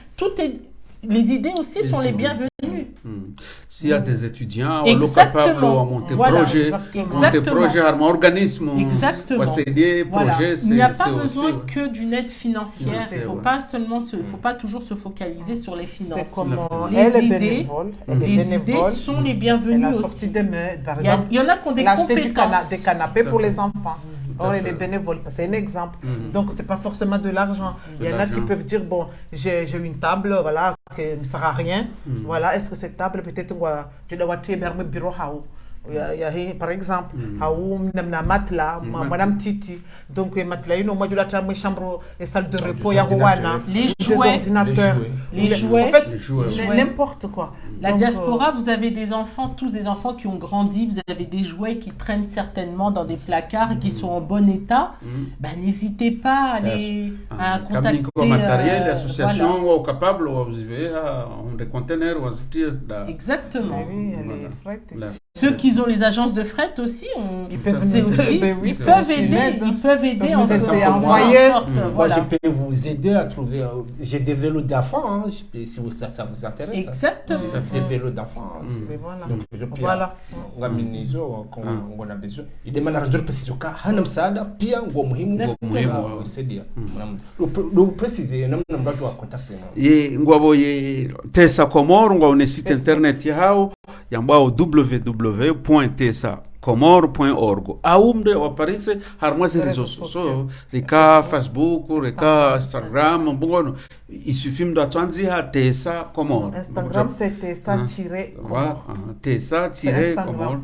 Les idées aussi sont les bienvenues. S'il y a des étudiants, on est capable de monter projet, un organisme, il n'y a pas besoin que d'une aide financière. Il ne faut pas toujours se focaliser sur les finances. Les idées sont les bienvenues aussi. Il y en a qui ont des compétences. Des canapés pour les enfants. Or, les bénévoles, c'est un exemple. Donc, ce n'est pas forcément de l'argent. Il y en a qui peuvent dire, bon, j'ai une table, voilà, qui ne sert à rien. Voilà, est-ce que cette table, peut-être, je dois tirer vers mon bureau, par exemple, matelas, madame Titi. Donc, matelas, moi, je dois faire mes chambres et salles de repos, les ordinateurs, les jouets, en fait, n'importe quoi. La diaspora, vous avez des enfants, tous des enfants qui ont grandi, vous avez des jouets qui traînent certainement dans des placards et qui sont en bon état. Ben, n'hésitez pas à contacter l'association ou capable, vous avez des conteneurs ou exactement. Oui, elle est Ceux qui ont les agences de fret aussi, Ils peuvent aider en faisant moi, je peux vous aider à trouver. J'ai des vélos d'enfants, hein, si ça vous intéresse. Exactement. Des vélos d'enfants. Donc, je peux on a besoin. Il demande à la précision car hanam sada pia ngo muhimu kusaidia. Donc préciser namna mradi wa contact ye ngwabo ye Tesa Comore ngwa site internet yao yambao www.tesacomore.org aumde waparise harmoise réseaux sociaux reka Facebook reka Instagram mbongono il suffit mdo atwanzi ha Tesa Comore. Instagram c'est Tesa-Comore. Tesa-Comore.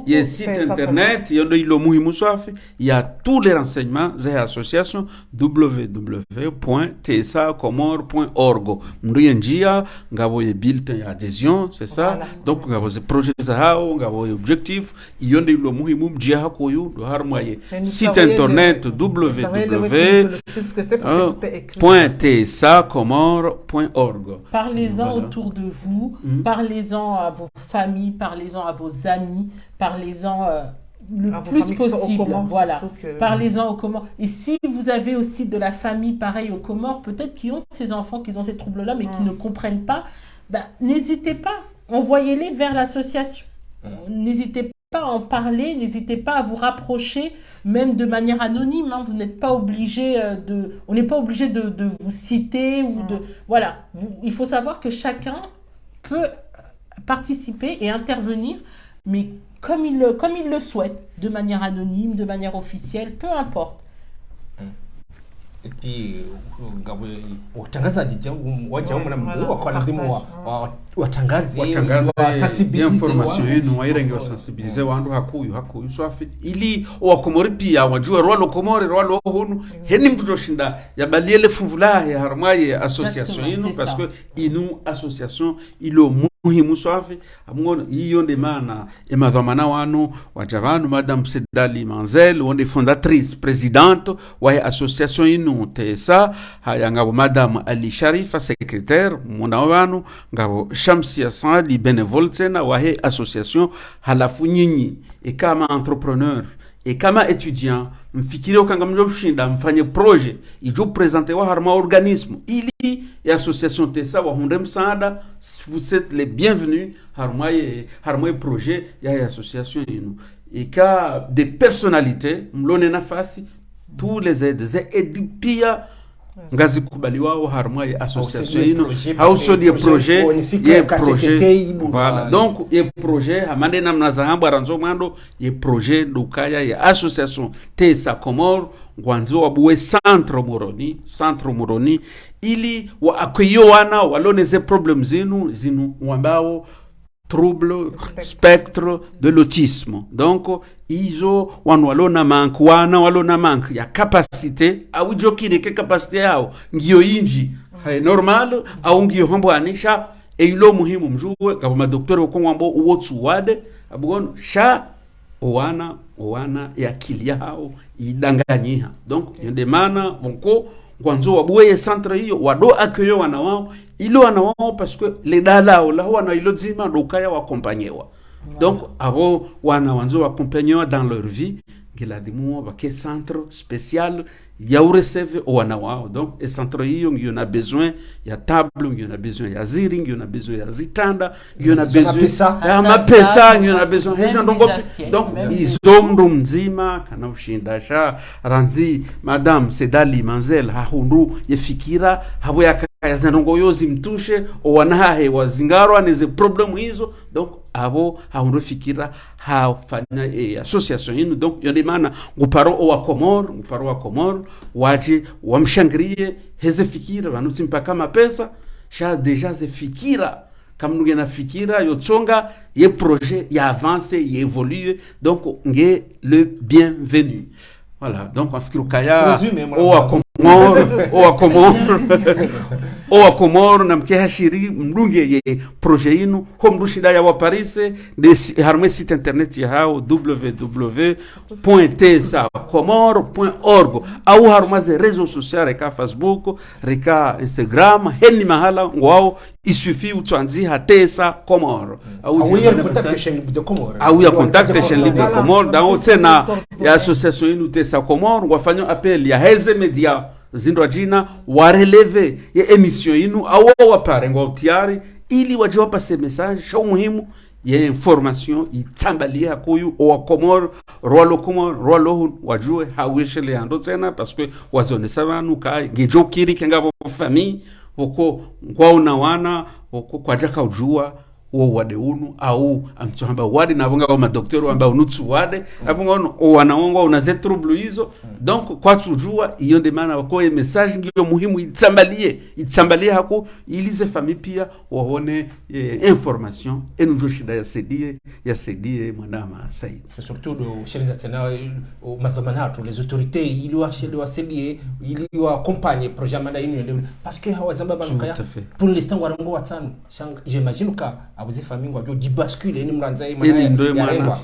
Il site internet yondo ilo muhimu swafi il y a tous les renseignements des associations www.tesacomore.org mdo yenjia ngabo ye bulletin d'adhésion c'est ça voilà. Donc ngabo ze projet za hao ngabo ye objectif yondo ilo muhimu mjia hakoyu do harmoye site internet www.tesacomore.org. Parlez-en autour de vous, parlez-en à vos familles, parlez-en à vos amis, parlez-en le plus possible. Voilà. Parlez-en aux Comores. Et si vous avez aussi de la famille pareil aux Comores, peut-être qui ont ces enfants, qui ont ces troubles-là, mais qui ne comprennent pas, n'hésitez pas, envoyez-les vers l'association. N'hésitez pas à en parler, n'hésitez pas à vous rapprocher, même de manière anonyme. Hein. Vous n'êtes pas obligé on n'est pas obligé de vous citer ou de. Voilà. Il faut savoir que chacun peut participer et intervenir, mais comme il le souhaite, de manière anonyme, de manière officielle, peu importe. Et puis watangazaji wajamu na mkuu kwa lazima watangaze information yenu wairenge wasensibilize wandu hakuyu swafi ili wakomori pia wajua rwalo komori rwalo hunu heni mtoshinda yabaliele fuvula ya harmaye association yenu parce que inu association ilo muhimu swafi amngono iyo ndemana emadhamana wanu wajavanu madame Sedali Manzel wonde fondatrice présidente wa association inu Tesa haya ngabo madame Ali Sharifa secrétaire mwana wanu ngabo Shamsia Sali bénévole tena wa association halafu nyinyi kama entrepreneur kama étudiant mfikiri okanga mjoshinda mfanye projet ijo présenter wa harma organisme ili association Tesa wa hunde msaada vous êtes les bienvenus harma projet ya association inu ka des personnalités mlone nafasi tous les aides pia ngazi kubaliwa harma association inu also des projets voilà donc les projets amande namna za hamba ranzo mwando ye projet dukaya ya association Tesa Comore ngwanzo wabuwe centre Moroni ili wa akweyo wana waloneze problem zinu wambao trouble spectre de l'autisme. Donc izo walona manque ya capacité au jokire ke capacité yao ngiyo inji hai normal au ngiyo hambo anisha ilo muhimu mjuwe kama madaktari wakongwambo uwotsu wade abugon sha owana ya akili yao idanganyiha. Donc yondemana bonko kwanzo wabuwe centre hiyo wado accueillir wana wao ilo wana wao parce que les dalao la wana ilo zima dokaya wakompanyewa. Donc abo wana wanzo wakompanyewa dans leur vie ngila dimu bake centre spécial ya receive wana wao. Donc et centre hiyo ngiyona besoin ya table, ngiyona besoin ya ziring, ngiyona besoin ya zitanda, ngiyona besoin ya mapesa, ngiyona besoin hesa ndongo. Donc izomro mzima kana ushindasha ranzi madame Sedali Manzel hahundu yefikira habo ya ndongo yozi mtushe owanahe wazingaro aneze problem hizo. Donc abo hahundu fikira hafanya association yinu. Donc yondemana nguparo wa Comore waje wamshangrie heze fikira vanuti mpaka mapesa sha deja ze fikira kama nungena fikira yotsonga ye projet ya avance ye évolue. Donc nge le bienvenu. Voilà, donc on fikira kaya o Comore owa komoro na mke hashiri mdunge ye projet inu homdu shida ya waparise de harme site internet ya hao www.tsakomoro.org au harumaze réseaux sociaux reka Facebook reka Instagram heni mahala ngwao isufi utwanzi hatesa komoro au ya contact chaîne libre de Comore au ya contact chaîne libre de Comore dans tena ya association inu tesa komoro wafanya appel ya heze media zindwa jina wareleve ya emission inu au wapare ngwa utiari ili waje wapase message show muhimu ya information itambalia kuyu wa Comore rwalo Comore rwalo wajue hawishele ando tena parce que wazone sabanu ka ngejo kiri kengabo famille woko ngwao na wana woko kwajaka ujua wo wade unu au amchamba wade na bonga kama daktari ambao nutu wade abonga ono wanaongo una ze trouble hizo donc kwa tujua iyo ndio maana wako message ngiyo muhimu itsambalie hako ilize famille pia waone information enu shida ya sedie mwanama Said. C'est surtout chez les Athéna au mazamanato les autorités ili waselie ili accompagner projet manda inu parce que hawazamba banukaya pour l'instant warango watano j'imagine ka abuze famille ngwa di bascule ni mranza imana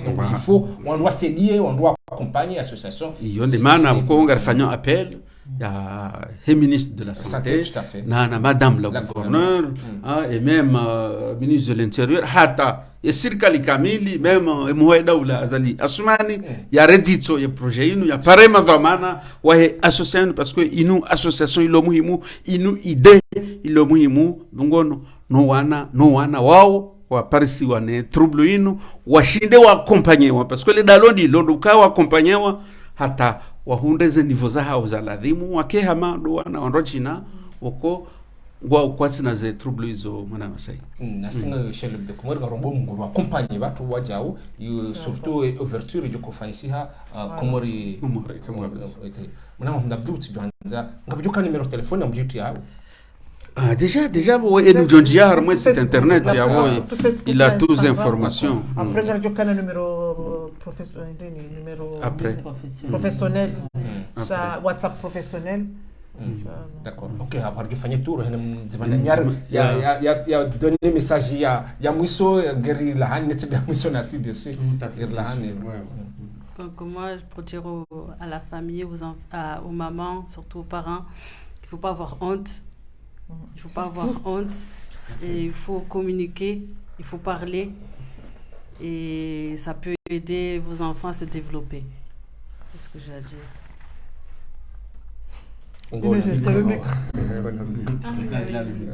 donc il faut on doit se lier on doit accompagner l'association iyo ndi maana ko ngarifanya appel ya ministre de la santé na madame la gouverneur et même ministre de l'intérieur hata serikali kamili même muhaida ula azali asumani ya redito ya projet inu ya parema dhamana wa association parce que inu association ilo muhimu inu ide ilo muhimu ngono no wana wao wa parisi wane trouble inu washinde wa accompagner parce que le dalondi londo ka wa accompagner hata wahundeze nivo za hao za ladhimu wakehama do wana onrochina woko ngwa ukwatsi na ze trouble hizo mwana Masai nasinga chez le de Comore garombo munguru accompagner watu wajao surtout ouverture de kufanyisha Comore mwana mnabdu tibyanza ngabujuka numero telefone amjitu yao. Déjà, et nous donne moi cet internet, il a toutes les informations. Après, il y a un numéro professionnel, WhatsApp professionnel. D'accord. Ok, après que fanye tour, ya donner message ya mwiso ngeri la hani neti ya mwiso na si dessus. Donc moi, pour dire à la famille, aux mamans, surtout aux parents, il ne faut pas avoir honte. Il ne faut pas avoir honte, et il faut communiquer, il faut parler, et ça peut aider vos enfants à se développer. C'est ce que j'ai à dire.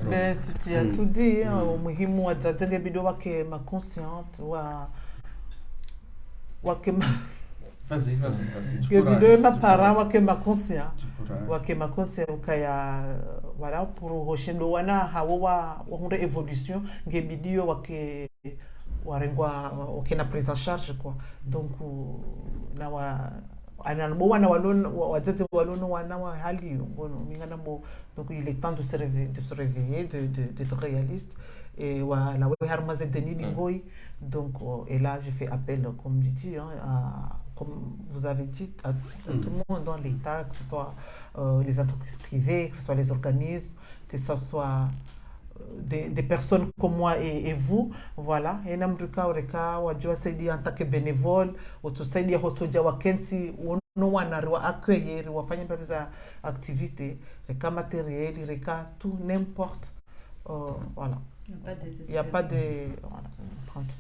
Mais tu as tout dit, au muhimu wa zazenge bido wake ma consciente wake ma Vas-y. Bido ma parent wake ma conscient. Wake ma conscient kaya voilà pour hoshendo wana hawa wa évolution ngebidio wake warengwa okena prise en charge quoi. Donc na wa analbo wana walon wazete walon wana wa hali ngono mingana bo donc il est temps de se réveiller d'être réaliste et voilà we harmaze deni ngoi donc et là je fais appel comme je dis comme vous avez dit à tout le monde dans l'État, que ce soit les entreprises privées, que ce soit les organismes, que ce soit des personnes comme moi et vous, voilà. Et namruka oreka wajua saidi en tant que bénévole, otusaidi hotoja wakensi wono wanariwa accueillir wafanya pesa activité, reka matériel, reka tout n'importe voilà. Il n'y a pas de... Voilà.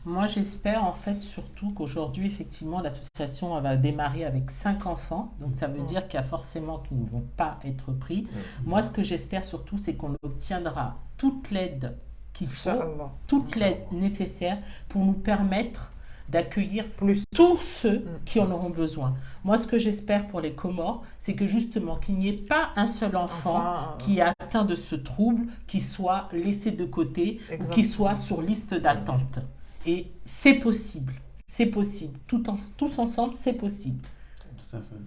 Moi, j'espère en fait surtout qu'aujourd'hui, effectivement, l'association va démarrer avec 5 enfants. Donc, ça veut dire qu'il y a forcément qui ne vont pas être pris. Moi, ce que j'espère surtout, c'est qu'on obtiendra toute l'aide qu'il faut, toute l'aide nécessaire pour nous permettre d'accueillir tous ceux qui en auront besoin. Moi, ce que j'espère pour les Comores, c'est que justement, qu'il n'y ait pas un seul enfant qui est atteint de ce trouble, qui soit laissé de côté ou qui soit sur liste d'attente. Et c'est possible. Tous ensemble, c'est possible. Tout à fait.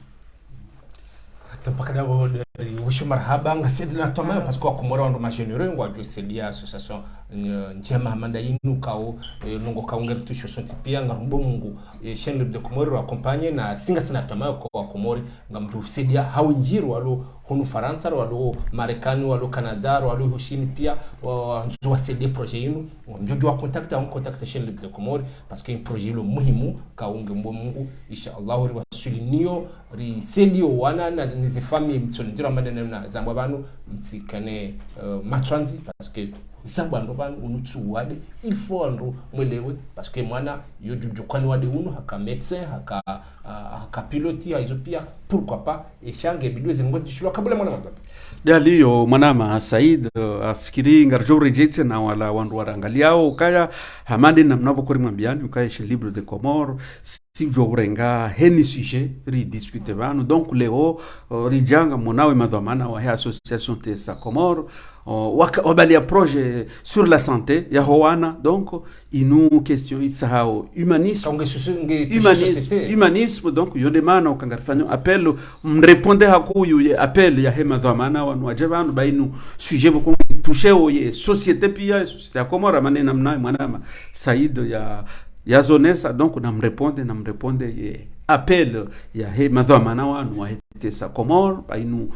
wish marhaba ngasedi na toma parce que akomora ndo magénéreux ngo ajue sedia association njema manda yinu kao nungo kaungeri tusho sonti pia ngarumbo mungu chaîne libre de Comores accompagner na singa sina toma kwa Comores ngamtu sedia hawinjiro walo hunu Faransa walo Marekani walo Canada walo hoshini pia nzo sedia projet yinu njojo wa contact chaîne libre de Comores parce que projet lo muhimu kaunge mbo mungu inshallah ri wasulinio ri sedio wana na nizi famille mtsonjira madene na zambwa banu mtsikane matranzi parce que zambwa ndo banu unutsu wade il faut ndo mwelewe parce que mwana yojuju kwani wade unu haka médecin haka piloti hizo pia pourquoi pas echange bidwe zingozi dishulwa kabula mwana mbapi daliyo mwanama Said afikiri ngarjo rejete na wala wandu warangaliao ukaya hamande na mnavokori mwambiani ukaya chaîne libre de Comores si jo urenga heni sujet ri discuter banu donc leo rijanga munawe madhamana wa association Tesa Comores wabali projet sur la santé ya howana donc inu question itsahao humanisme donc yodemana ukangarfanyo appel mrépondre hakuyu ye appel ya hema dhamana wanu wajabanu bainu sujet boko toucher ye société pia société ya Comores manena mna mwanama Said ya zonesa donc namreponde ye appel ya he madhamana wanu wa Tesa Comores bainu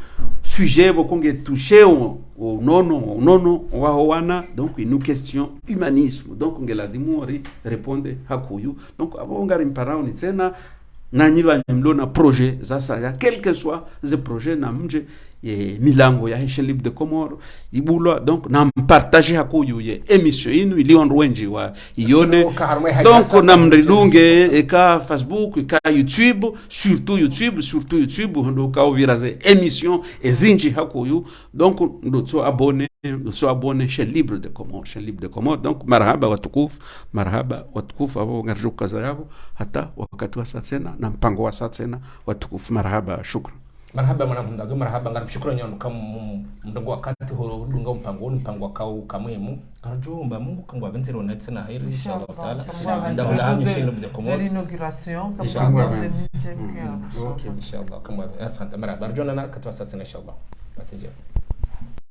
sujet bokonge touché au nono wa howana donc une question humanisme donc ngela dimori répondre hakuyu donc abongari mparao ni tena nanyiba mlona projet sasa ya quel que soit ce projet na mje ye milango ya chaîne libre de Comores ibulwa donc na partager hakuyu ye émission inu ilion wenji wa ione donc na mridunge eka Facebook eka YouTube surtout YouTube ndo ka oviraze émission ezinji hakuyu donc ndo abonné chaîne libre de Comores donc marhaba watukufu abo ngarjo kaza yabo hata wakati wa satena na mpango wa satena watukufu marhaba shukran marhaba mwanamdago marhaba ngar shukrani yanu kam mndongo wakati ho dunga mpango wakau kamwemu karajumba Mungu kangwa bentero na tsena hairi inshallah taala ndabula hanyu chaîne libre de Comores l'inauguration inshallah kama asante marhaba rjona na katwa satena inshallah.